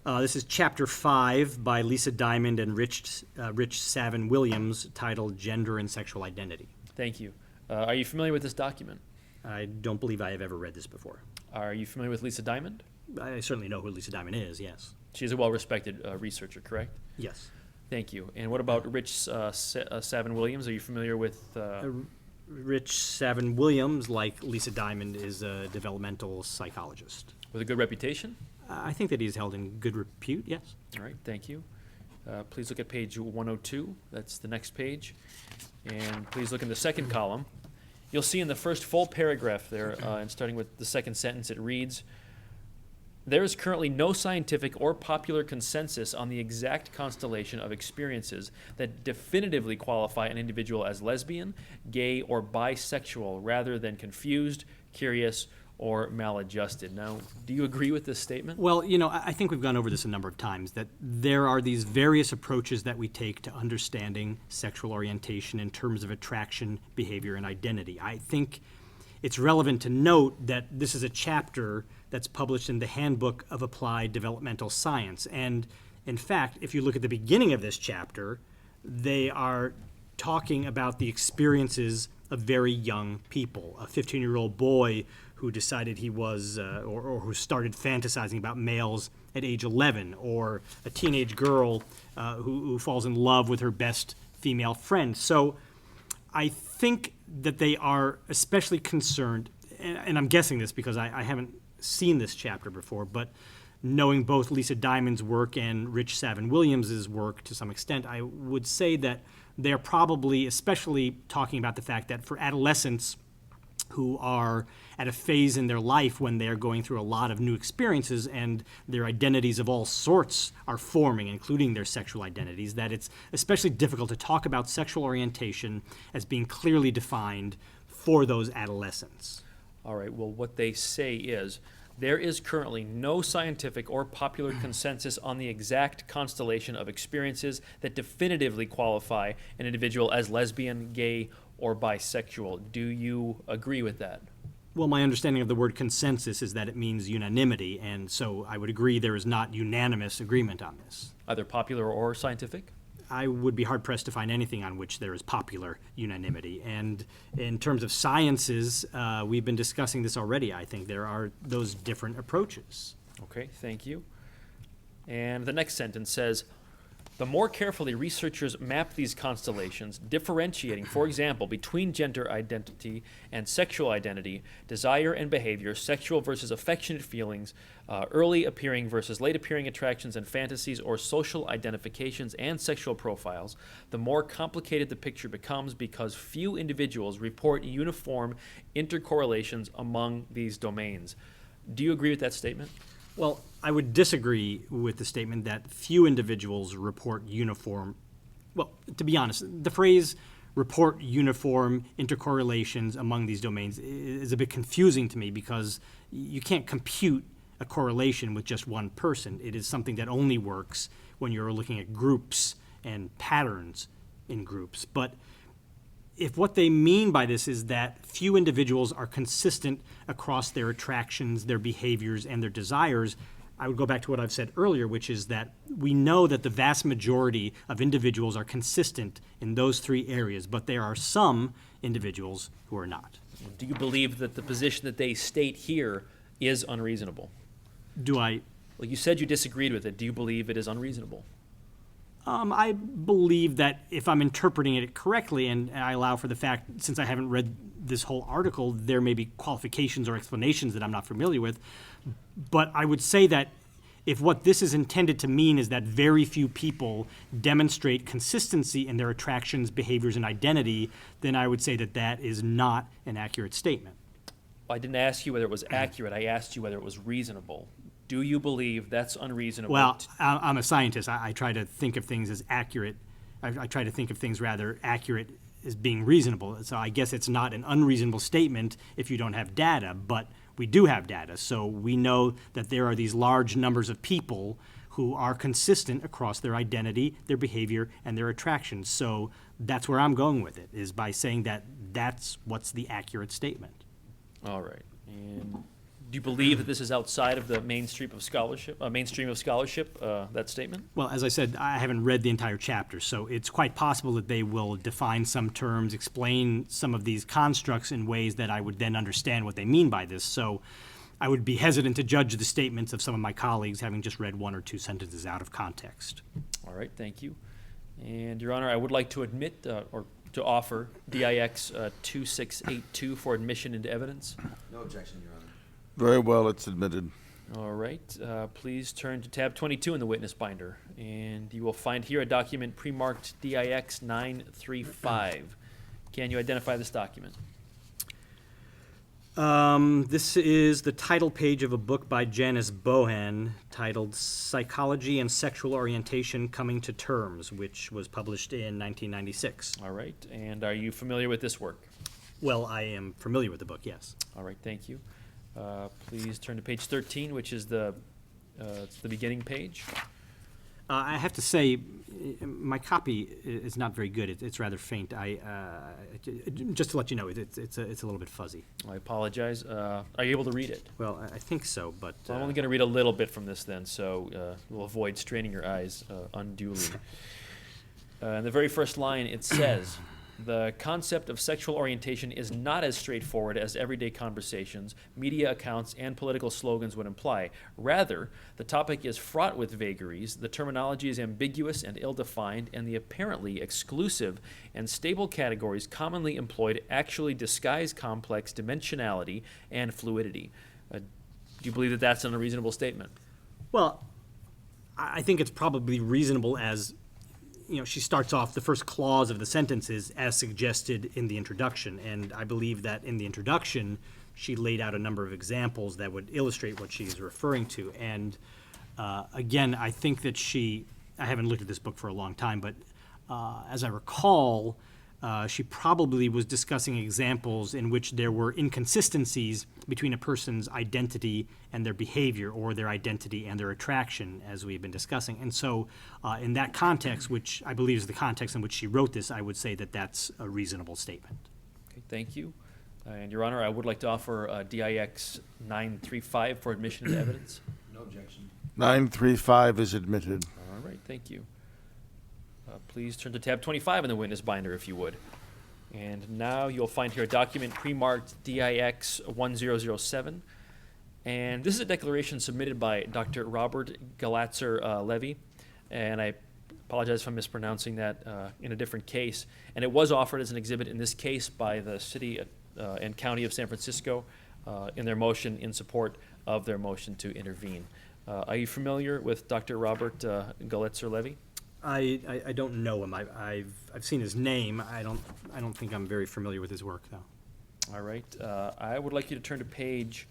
This is Chapter 5 by Lisa Diamond and Rich Savin Williams, titled Gender and Sexual Identity. Thank you. Are you familiar with this document? I don't believe I have ever read this before. Are you familiar with Lisa Diamond? I certainly know who Lisa Diamond is, yes. She's a well-respected researcher, correct? Yes. Thank you. And what about Rich Savin Williams? Are you familiar with? Rich Savin Williams, like Lisa Diamond, is a developmental psychologist. With a good reputation? I think that he's held in good repute, yes. All right, thank you. Please look at page 102. That's the next page. And please look in the second column. You'll see in the first full paragraph there, and starting with the second sentence, it reads, "There is currently no scientific or popular consensus on the exact constellation of experiences that definitively qualify an individual as lesbian, gay, or bisexual, rather than confused, curious, or maladjusted." Now, do you agree with this statement? Well, I think we've gone over this a number of times, that there are these various approaches that we take to understanding sexual orientation in terms of attraction, behavior, and identity. I think it's relevant to note that this is a chapter that's published in the Handbook of Applied Developmental Science. And in fact, if you look at the beginning of this chapter, they are talking about the experiences of very young people. A 15-year-old boy who decided he was, or who started fantasizing about males at age 11, or a teenage girl who falls in love with her best female friend. So I think that they are especially concerned, and I'm guessing this because I haven't seen this chapter before, but knowing both Lisa Diamond's work and Rich Savin Williams's work to some extent, I would say that they're probably especially talking about the fact that for adolescents who are at a phase in their life when they're going through a lot of new experiences and their identities of all sorts are forming, including their sexual identities, that it's especially difficult to talk about sexual orientation as being clearly defined for those adolescents. All right, well, what they say is there is currently no scientific or popular consensus on the exact constellation of experiences that definitively qualify an individual as lesbian, gay, or bisexual. Do you agree with that? Well, my understanding of the word consensus is that it means unanimity, and so I would agree there is not unanimous agreement on this. Either popular or scientific? I would be hard-pressed to find anything on which there is popular unanimity. And in terms of sciences, we've been discussing this already. I think there are those different approaches. Okay, thank you. And the next sentence says, the more carefully researchers map these constellations, differentiating, for example, between gender identity and sexual identity, desire and behavior, sexual versus affectionate feelings, early appearing versus late appearing attractions and fantasies, or social identifications and sexual profiles, the more complicated the picture becomes because few individuals report uniform intercorrelations among these domains. Do you agree with that statement? Well, I would disagree with the statement that few individuals report uniform. Well, to be honest, the phrase report uniform intercorrelations among these domains is a bit confusing to me because you can't compute a correlation with just one person. It is something that only works when you're looking at groups and patterns in groups. But if what they mean by this is that few individuals are consistent across their attractions, their behaviors, and their desires, I would go back to what I've said earlier, which is that we know that the vast majority of individuals are consistent in those three areas, but there are some individuals who are not. Do you believe that the position that they state here is unreasonable? Do I? Well, you said you disagreed with it. Do you believe it is unreasonable? I believe that if I'm interpreting it correctly, and I allow for the fact, since I haven't read this whole article, there may be qualifications or explanations that I'm not familiar with, but I would say that if what this is intended to mean is that very few people demonstrate consistency in their attractions, behaviors, and identity, then I would say that that is not an accurate statement. I didn't ask you whether it was accurate. I asked you whether it was reasonable. Do you believe that's unreasonable? Well, I'm a scientist. I try to think of things as accurate. I try to think of things rather accurate as being reasonable. So I guess it's not an unreasonable statement if you don't have data, but we do have data. So we know that there are these large numbers of people who are consistent across their identity, their behavior, and their attractions. So that's where I'm going with it, is by saying that that's what's the accurate statement. All right. And do you believe that this is outside of the mainstream of scholarship, that statement? Well, as I said, I haven't read the entire chapter, so it's quite possible that they will define some terms, explain some of these constructs in ways that I would then understand what they mean by this. So I would be hesitant to judge the statements of some of my colleagues having just read one or two sentences out of context. All right, thank you. And, Your Honor, I would like to admit or to offer DIX 2682 for admission into evidence. No objection, Your Honor. Very well, it's admitted. All right, please turn to tab 22 in the witness binder, and you will find here a document pre-marked DIX 935. Can you identify this document? This is the title page of a book by Janice Bohan titled Psychology and Sexual Orientation Coming to Terms, which was published in 1996. All right, and are you familiar with this work? Well, I am familiar with the book, yes. All right, thank you. Please turn to page 13, which is it's the beginning page. I have to say, my copy is not very good. It's rather faint. Just to let you know, it's a little bit fuzzy. I apologize. Are you able to read it? Well, I think so, but Well, I'm only going to read a little bit from this then, so we'll avoid straining your eyes unduly. In the very first line, it says, The concept of sexual orientation is not as straightforward as everyday conversations, media accounts, and political slogans would imply. Rather, the topic is fraught with vagaries, the terminology is ambiguous and ill-defined, and the apparently exclusive and stable categories commonly employed actually disguise complex dimensionality and fluidity. Do you believe that that's an unreasonable statement? Well, I think it's probably reasonable as, she starts off the first clause of the sentences as suggested in the introduction. And I believe that in the introduction, she laid out a number of examples that would illustrate what she's referring to. And again, I think that I haven't looked at this book for a long time, but as I recall, she probably was discussing examples in which there were inconsistencies between a person's identity and their behavior, or their identity and their attraction, as we've been discussing. And so in that context, which I believe is the context in which she wrote this, I would say that that's a reasonable statement. Okay, thank you. And Your Honor, I would like to offer DIX 935 for admission into evidence. No objection. 935 is admitted. All right, thank you. Please turn to tab 25 in the witness binder, if you would. And now you'll find here a document pre-marked DIX 1007. And this is a declaration submitted by Dr. Robert Galatzer Levy. And I apologize if I'm mispronouncing that in a different case. And it was offered as an exhibit in this case by the city and county of San Francisco in their motion in support of their motion to intervene. Are you familiar with Dr. Robert Galatzer Levy? I don't know him. I've seen his name. I don't think I'm very familiar with his work, though. All right. I would like you to turn to page.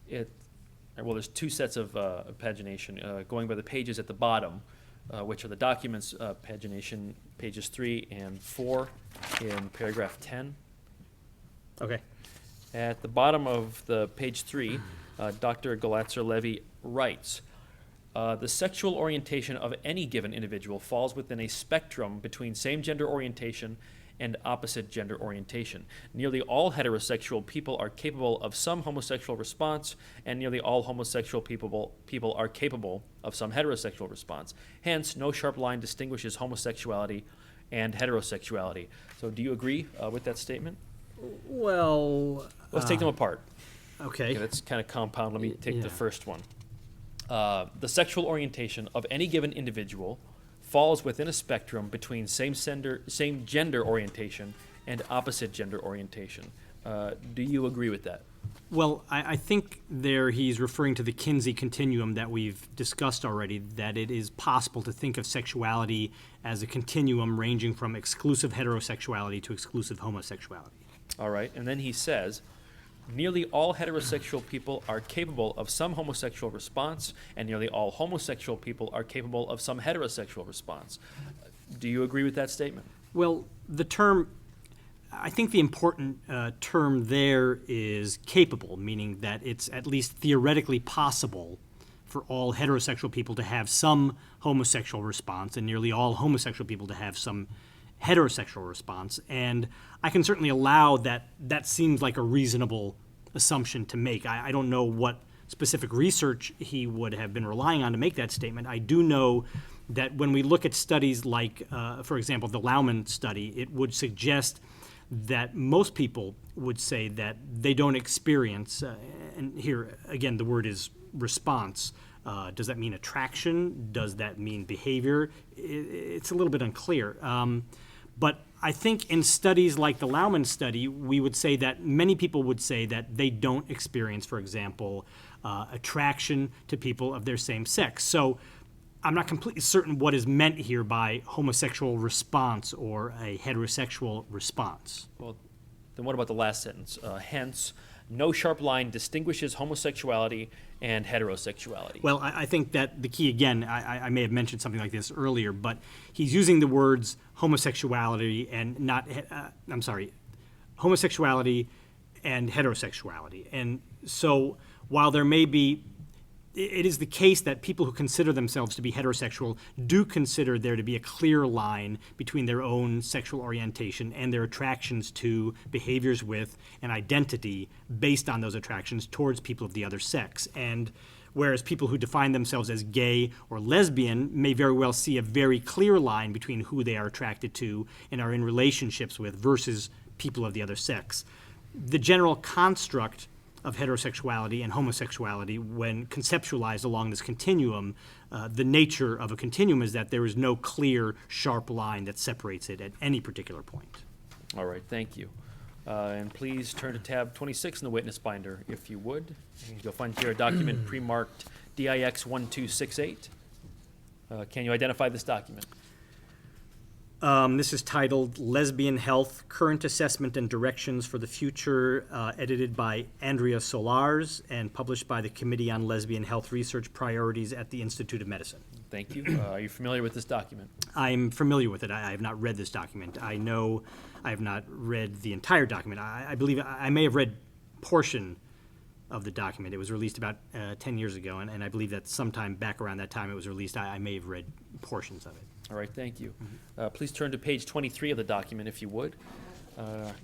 There's two sets of pagination going by the pages at the bottom, which are the documents pagination, pages 3 and 4 in paragraph 10. Okay. At the bottom of the page 3, Dr. Galatzer Levy writes. The sexual orientation of any given individual falls within a spectrum between same-gender orientation and opposite-gender orientation. Nearly all heterosexual people are capable of some homosexual response, and nearly all homosexual people are capable of some heterosexual response. Hence, no sharp line distinguishes homosexuality and heterosexuality. So do you agree with that statement? Well, Let's take them apart. Okay. Okay, that's kind of compound. Let me take Yeah. the first one. The sexual orientation of any given individual falls within a spectrum between same-gender orientation and opposite-gender orientation. Do you agree with that? Well, I think there he's referring to the Kinsey continuum that we've discussed already, that it is possible to think of sexuality as a continuum ranging from exclusive heterosexuality to exclusive homosexuality. All right. And then he says, nearly all heterosexual people are capable of some homosexual response, and nearly all homosexual people are capable of some heterosexual response. Do you agree with that statement? Well, I think the important term there is capable, meaning that it's at least theoretically possible for all heterosexual people to have some homosexual response, and nearly all homosexual people to have some heterosexual response. And I can certainly allow that. That seems like a reasonable assumption to make. I don't know what specific research he would have been relying on to make that statement. I do know that when we look at studies like, for example, the Lauman study, it would suggest that most people would say that they don't experience, and here again the word is response. Does that mean attraction? Does that mean behavior? It's a little bit unclear. But I think in studies like the Lauman study, we would say that many people would say that they don't experience, for example, attraction to people of their same sex. So I'm not completely certain what is meant here by homosexual response or a heterosexual response. Well, then what about the last sentence? Hence, no sharp line distinguishes homosexuality and heterosexuality. Well, I think that the key, again, I may have mentioned something like this earlier, but he's using the words homosexuality and homosexuality and heterosexuality. And so while there may be, it is the case that people who consider themselves to be heterosexual do consider there to be a clear line between their own sexual orientation and their attractions to, behaviors with, and identity based on those attractions towards people of the other sex. And whereas people who define themselves as gay or lesbian may very well see a very clear line between who they are attracted to and are in relationships with versus people of the other sex. The general construct of heterosexuality and homosexuality, when conceptualized along this continuum, the nature of a continuum is that there is no clear, sharp line that separates it at any particular point. All right, thank you. And please turn to tab 26 in the witness binder, if you would. And you'll find here a document pre-marked DIX 1268. Can you identify this document? This is titled Lesbian Health, Current Assessment and Directions for the Future, edited by Andrea Solars and published by the Committee on Lesbian Health Research Priorities at the Institute of Medicine. Thank you. Are you familiar with this document? I'm familiar with it. I have not read this document. I know I have not read the entire document. I believe I may have read portion of the document. It was released about 10 years ago, and I believe that sometime back around that time it was released, I may have read portions of it. All right, thank you. Please turn to page 23 of the document, if you would.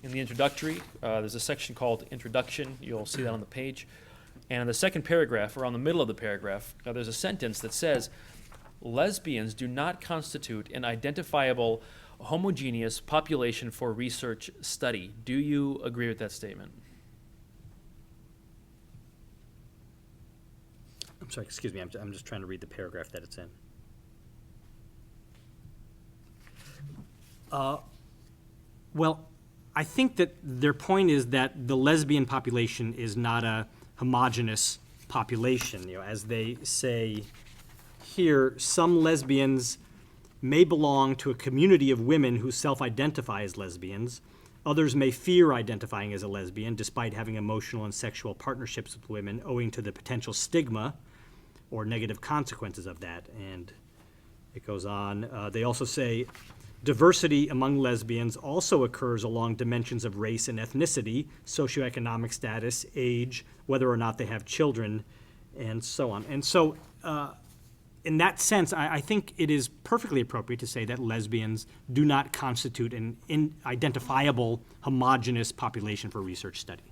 In the introductory, there's a section called Introduction. You'll see that on the page. And in the second paragraph, around the middle of the paragraph, there's a sentence that says, lesbians do not constitute an identifiable homogeneous population for research study. Do you agree with that statement? I'm sorry, excuse me, I'm just trying to read the paragraph that it's in. Well, I think that their point is that the lesbian population is not a homogeneous population. You know, as they say here, some lesbians may belong to a community of women who self-identify as lesbians. Others may fear identifying as a lesbian despite having emotional and sexual partnerships with women owing to the potential stigma or negative consequences of that. And it goes on. They also say, diversity among lesbians also occurs along dimensions of race and ethnicity, socioeconomic status, age, whether or not they have children, and so on. And so, in that sense, I think it is perfectly appropriate to say that lesbians do not constitute an identifiable, homogeneous population for research study.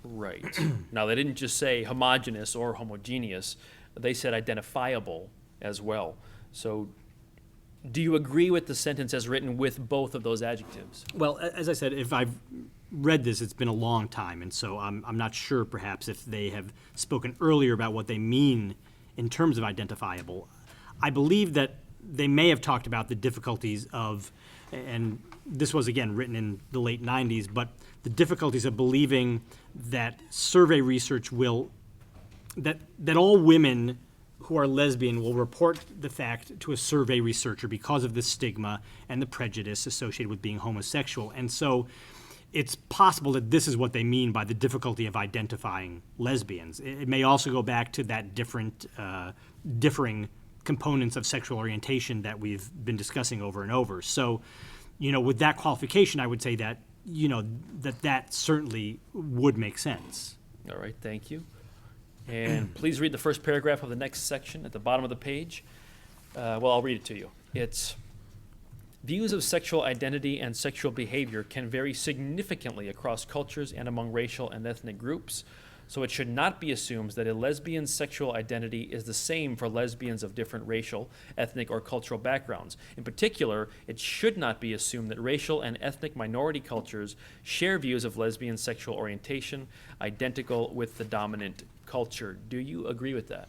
Right. Now, they didn't just say homogeneous or homogeneous. They said identifiable as well. So, do you agree with the sentence as written with both of those adjectives? Well, as I said, if I've read this, it's been a long time, and so I'm not sure perhaps if they have spoken earlier about what they mean in terms of identifiable. I believe that they may have talked about the difficulties of, and this was again written in the late 90s, but the difficulties of believing that survey research will, that all women who are lesbian will report the fact to a survey researcher because of the stigma and the prejudice associated with being homosexual. And so it's possible that this is what they mean by the difficulty of identifying lesbians. It may also go back to that differing components of sexual orientation that we've been discussing over and over. So, you know, with that qualification, I would say that, you know, that certainly would make sense. All right, thank you. And please read the first paragraph of the next section at the bottom of the page. Well, I'll read it to you. It's, views of sexual identity and sexual behavior can vary significantly across cultures and among racial and ethnic groups, so it should not be assumed that a lesbian's sexual identity is the same for lesbians of different racial, ethnic, or cultural backgrounds. In particular, it should not be assumed that racial and ethnic minority cultures share views of lesbian sexual orientation identical with the dominant culture. Do you agree with that?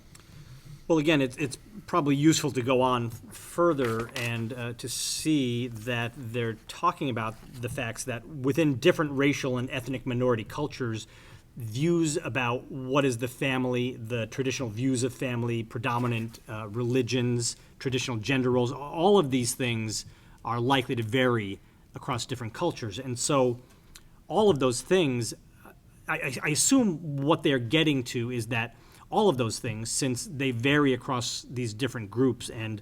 Well, again, it's probably useful to go on further and to see that they're talking about the facts that within different racial and ethnic minority cultures, views about what is the family, the traditional views of family, predominant religions, traditional gender roles, all of these things are likely to vary across different cultures. And so all of those things, I assume what they're getting to is that all of those things, since they vary across these different groups and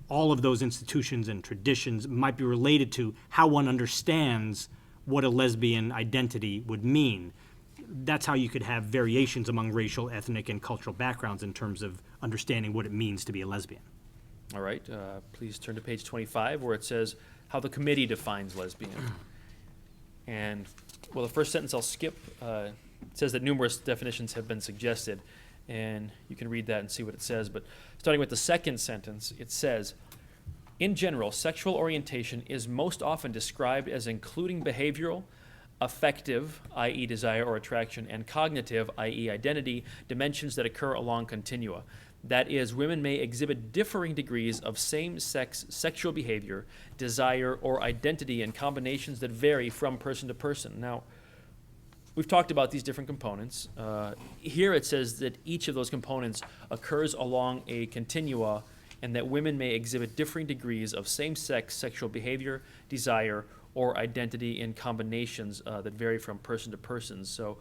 all of those institutions and traditions might be related to how one understands what a lesbian identity would mean. That's how you could have variations among racial, ethnic, and cultural backgrounds in terms of understanding what it means to be a lesbian. All right, please turn to page 25 where it says how the committee defines lesbian. And, well, the first sentence I'll skip. It says that numerous definitions have been suggested. and you can read that and see what it says. But starting with the second sentence, it says, in general, sexual orientation is most often described as including behavioral, affective, i.e. desire or attraction, and cognitive, i.e. identity, dimensions that occur along continua. That is, women may exhibit differing degrees of same-sex sexual behavior, desire, or identity in combinations that vary from person to person. Now, we've talked about these different components. Here it says that each of those components occurs along a continua, and that women may exhibit differing degrees of same-sex sexual behavior, desire, or identity in combinations that vary from person to person. So,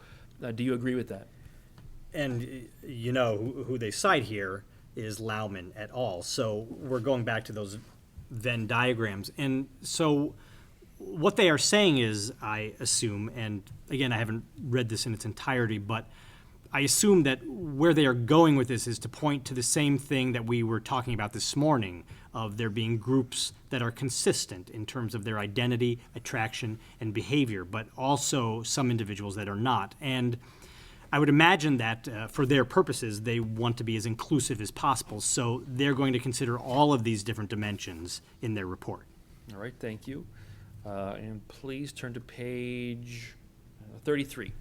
do you agree with that? And you know who they cite here is Lauman et al. So we're going back to those Venn diagrams. And so what they are saying is, I assume, and again, I haven't read this in its entirety, but I assume that where they are going with this is to point to the same thing that we were talking about this morning, of there being groups that are consistent in terms of their identity, attraction, and behavior, but also some individuals that are not. And I would imagine that for their purposes, they want to be as inclusive as possible, so they're going to consider all of these different dimensions in their report. All right, thank you. And please turn to page 33.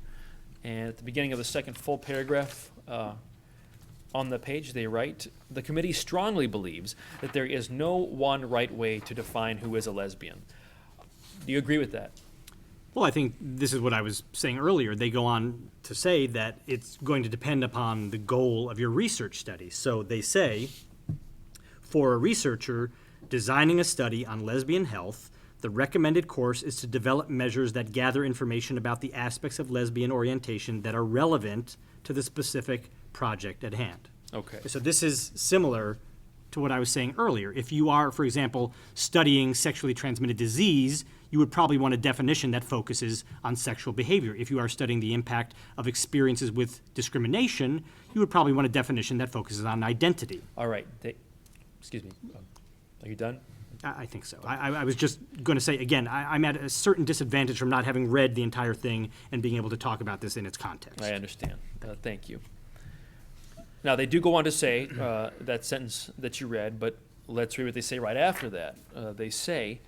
And at the beginning of the second full paragraph on the page, they write, the committee strongly believes that there is no one right way to define who is a lesbian. Do you agree with that? Well, I think this is what I was saying earlier. They go on to say that it's going to depend upon the goal of your research study. So they say, for a researcher designing a study on lesbian health, the recommended course is to develop measures that gather information about the aspects of lesbian orientation that are relevant to the specific project at hand. Okay. So this is similar to what I was saying earlier. If you are, for example, studying sexually transmitted disease, you would probably want a definition that focuses on sexual behavior. If you are studying the impact of experiences with discrimination, you would probably want a definition that focuses on identity. All right. Excuse me. Are you done? I think so. I was just going to say, again, I'm at a certain disadvantage from not having read the entire thing and being able to talk about this in its context. I understand. Thank you. Now, they do go on to say that sentence that you read, but let's read what they say right after that. They say,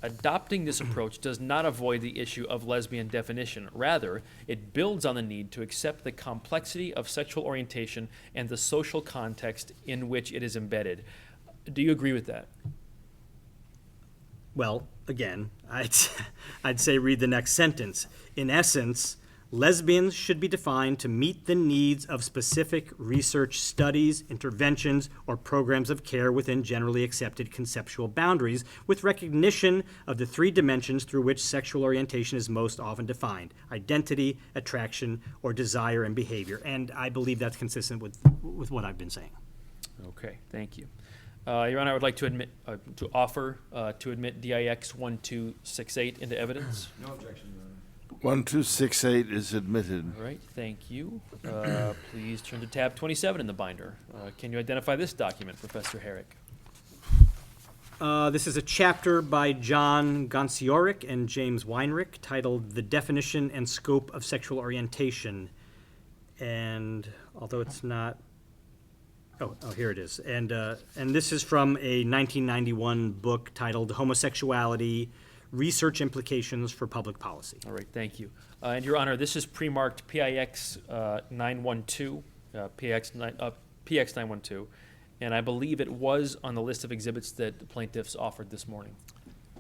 adopting this approach does not avoid the issue of lesbian definition. Rather, it builds on the need to accept the complexity of sexual orientation and the social context in which it is embedded. Do you agree with that? Well, again, I'd say read the next sentence. In essence, lesbians should be defined to meet the needs of specific research studies, interventions, or programs of care within generally accepted conceptual boundaries, with recognition of the three dimensions through which sexual orientation is most often defined: identity, attraction, or desire and behavior. And I believe that's consistent with what I've been saying. Okay, thank you. Your Honor, I would like to offer to admit DIX 1268 into evidence. No objection, Your Honor. 1268 is admitted. All right, thank you. Please turn to tab 27 in the binder. Can you identify this document, Professor Herrich? This is a chapter by Jon Keel and James Weinrich titled The Definition and Scope of Sexual Orientation. And although it's not... Oh, here it is. And this is from a 1991 book titled Homosexuality, Research Implications for Public Policy. All right, thank you. And Your Honor, this is pre-marked PIX 912, PX 912, and I believe it was on the list of exhibits that the plaintiffs offered this morning.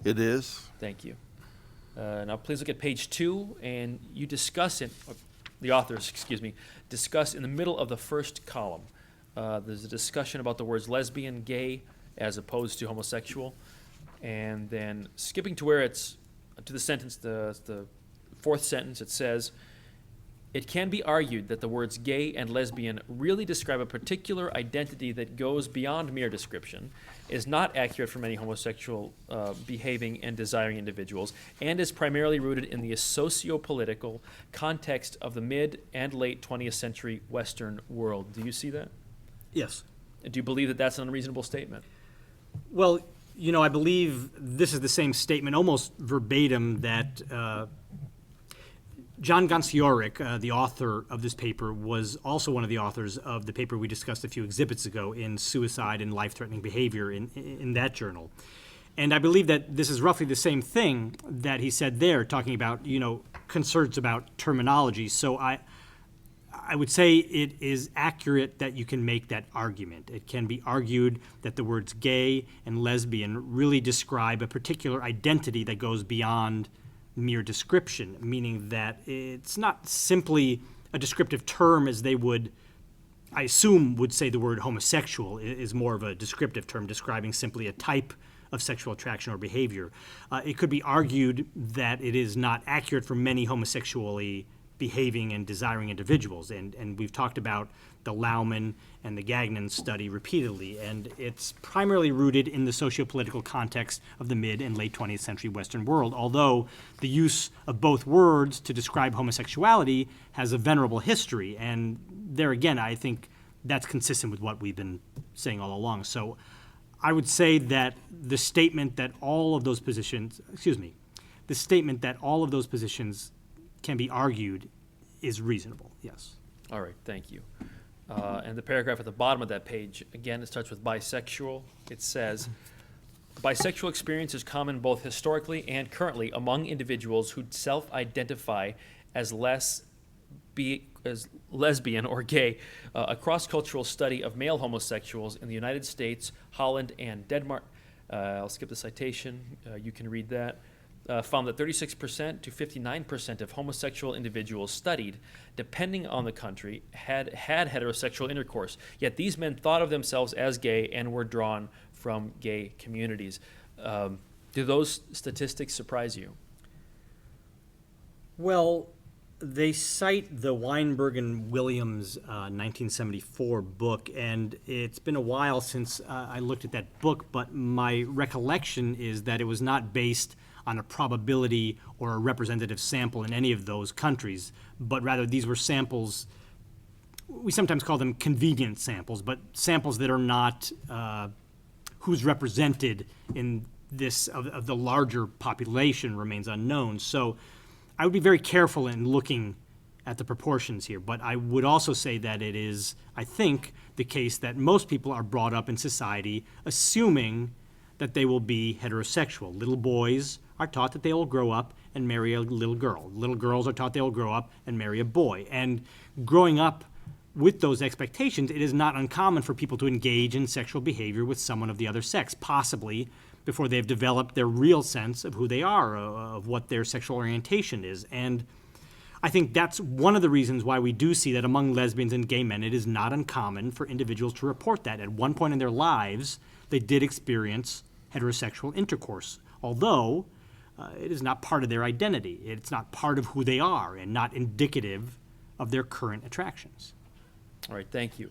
It is. Thank you. Now, please look at page 2, and you discuss it, the authors, discuss in the middle of the first column. There's a discussion about the words lesbian, gay, as opposed to homosexual. And then skipping to where it's, to the sentence, the fourth sentence, it says, it can be argued that the words gay and lesbian really describe a particular identity that goes beyond mere description, is not accurate for many homosexual behaving and desiring individuals, and is primarily rooted in the socio-political context of the mid and late 20th century Western world. Do you see that? Yes. Do you believe that that's an unreasonable statement? Well, you know, I believe this is the same statement, almost verbatim, that Jon Keel, the author of this paper, was also one of the authors of the paper we discussed a few exhibits ago in Suicide and Life-Threatening Behavior in that journal. And I believe that this is roughly the same thing that he said there, talking about, concerns about terminology. So I would say it is accurate that you can make that argument. It can be argued that the words gay and lesbian really describe a particular identity that goes beyond mere description, meaning that it's not simply a descriptive term as they would, I assume, would say the word homosexual is more of a descriptive term describing simply a type of sexual attraction or behavior. It could be argued that it is not accurate for many homosexually behaving and desiring individuals, and we've talked about the Lauman and the Gagnon study repeatedly, and it's primarily rooted in the socio-political context of the mid and late 20th century Western world, although the use of both words to describe homosexuality has a venerable history, and there again, I think that's consistent with what we've been saying all along. So I would say that the statement that all of those positions, can be argued is reasonable, yes. All right, thank you. And the paragraph at the bottom of that page, again, it starts with bisexual. It says, bisexual experience is common both historically and currently among individuals who self-identify as lesbian or gay. A cross-cultural study of male homosexuals in the United States, Holland, and Denmark, I'll skip the citation, you can read that, found that 36% to 59% of homosexual individuals studied, depending on the country, had heterosexual intercourse. Yet these men thought of themselves as gay and were drawn from gay communities. Do those statistics surprise you? Well, they cite the Weinberg and Williams 1974 book, and it's been a while since I looked at that book, but my recollection is that it was not based on a probability or a representative sample in any of those countries, but rather these were samples, we sometimes call them convenient samples, but samples that are not who's represented in this of the larger population remains unknown. So I would be very careful in looking at the proportions here, but I would also say that it is, I think, the case that most people are brought up in society assuming that they will be heterosexual. Little boys are taught that they will grow up and marry a little girl. Little girls are taught they will grow up and marry a boy. And growing up with those expectations, it is not uncommon for people to engage in sexual behavior with someone of the other sex, possibly before they've developed their real sense of who they are, of what their sexual orientation is. And I think that's one of the reasons why we do see that among lesbians and gay men, it is not uncommon for individuals to report that at one point in their lives, they did experience heterosexual intercourse, although it is not part of their identity. It's not part of who they are and not indicative of their current attractions. All right, thank you.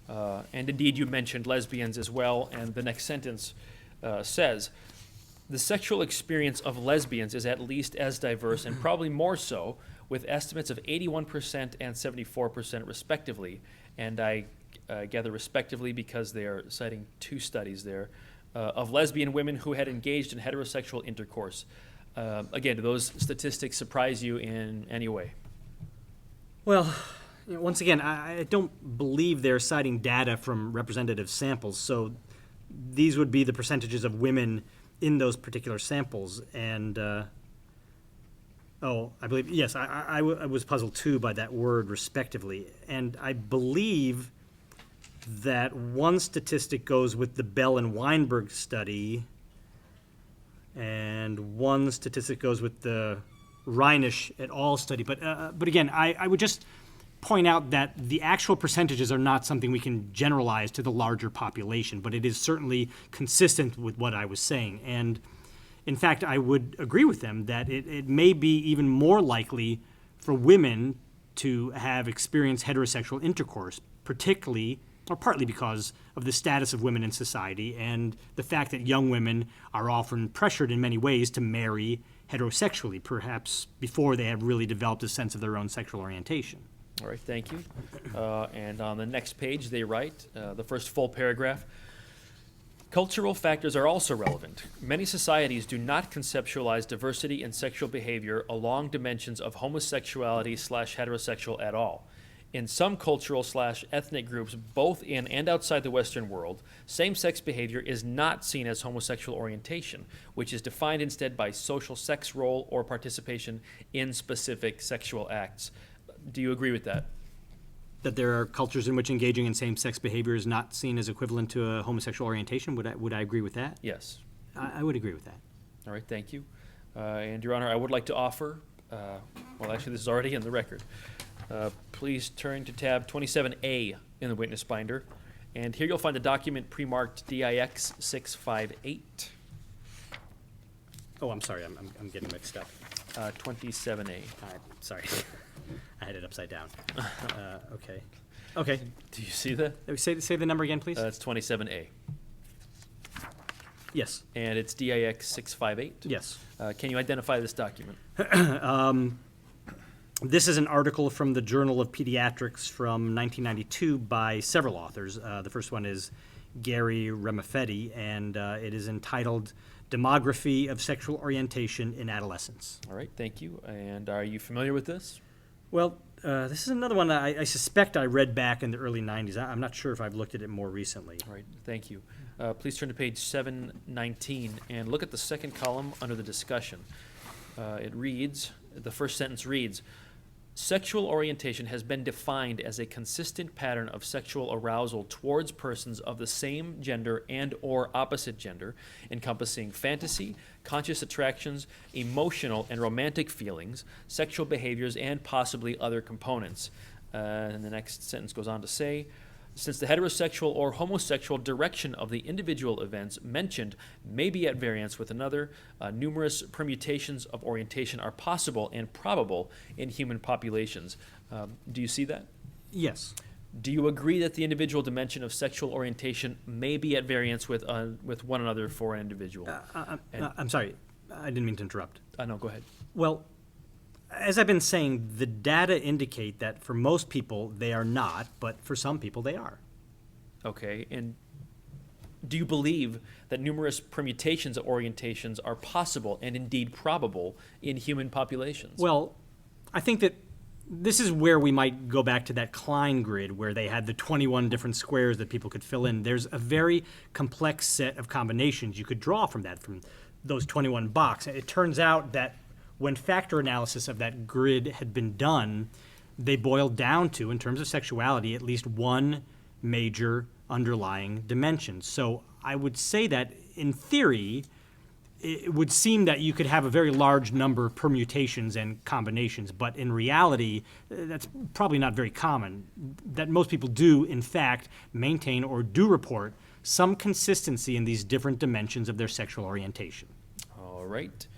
And indeed, you mentioned lesbians as well, and the next sentence says, the sexual experience of lesbians is at least as diverse and probably more so, with estimates of 81% and 74% respectively. And I gather respectively because they are citing two studies there of lesbian women who had engaged in heterosexual intercourse. Again, do those statistics surprise you in any way? Well, once again, I don't believe they're citing data from representative samples, so these would be the percentages of women in those particular samples. And, I believe, yes, I was puzzled too by that word respectively. And I believe that one statistic goes with the Bell and Weinberg study, and one statistic goes with the Reinisch et al. Study. But again, I would just point out that the actual percentages are not something we can generalize to the larger population, but it is certainly consistent with what I was saying. And in fact, I would agree with them that it may be even more likely for women to have experienced heterosexual intercourse, particularly or partly because of the status of women in society and the fact that young women are often pressured in many ways to marry heterosexually, perhaps before they have really developed a sense of their own sexual orientation. All right, thank you. And on the next page, they write, the first full paragraph, Cultural factors are also relevant. Many societies do not conceptualize diversity in sexual behavior along dimensions of homosexuality/heterosexual at all. In some cultural/ethnic groups, both in and outside the Western world, same-sex behavior is not seen as homosexual orientation, which is defined instead by social sex role or participation in specific sexual acts. Do you agree with that? That there are cultures in which engaging in same-sex behavior is not seen as equivalent to a homosexual orientation? Would I agree with that? Yes. I would agree with that. All right, thank you. And Your Honor, I would like to offer, well, actually, this is already in the record. Please turn to tab 27A in the witness binder. And here you'll find the document pre-marked DIX 658, Oh, I'm sorry, I'm getting mixed up. 27A. Sorry, I had it upside down. Okay. Okay, Do you see that? say the number again, please. It's 27A. Yes, And it's DIX 658. yes. Can you identify this document? This is an article from the Journal of Pediatrics from 1992 by several authors. The first one is Gary Remafetti, and it is entitled Demography of Sexual Orientation in Adolescence. All right, thank you. And are you familiar with this? Well, this is another one that I suspect I read back in the early 90s. I'm not sure if I've looked at it more recently. All right, thank you. Please turn to page 719 and look at the second column under the discussion. It reads, the first sentence reads, sexual orientation has been defined as a consistent pattern of sexual arousal towards persons of the same gender and or opposite gender, encompassing fantasy, conscious attractions, emotional and romantic feelings, sexual behaviors, and possibly other components. And the next sentence goes on to say, since the heterosexual or homosexual direction of the individual events mentioned may be at variance with another, numerous permutations of orientation are possible and probable in human populations. Do you see that? Yes. Do you agree that the individual dimension of sexual orientation may be at variance with one another for an individual? I'm sorry, I didn't mean to interrupt. No, go ahead. Well, as I've been saying, the data indicate that for most people they are not, but for some people they are. Okay, and do you believe that numerous permutations of orientations are possible and indeed probable in human populations? Well, I think that this is where we might go back to that Klein grid where they had the 21 different squares that people could fill in. There's a very complex set of combinations you could draw from those 21 boxes. It turns out that when factor analysis of that grid had been done, they boiled down to, in terms of sexuality, at least one major underlying dimension. So I would say that, in theory, it would seem that you could have a very large number of permutations and combinations, but in reality, that's probably not very common. That most people do, in fact, maintain or do report some consistency in these different dimensions of their sexual orientation. All right.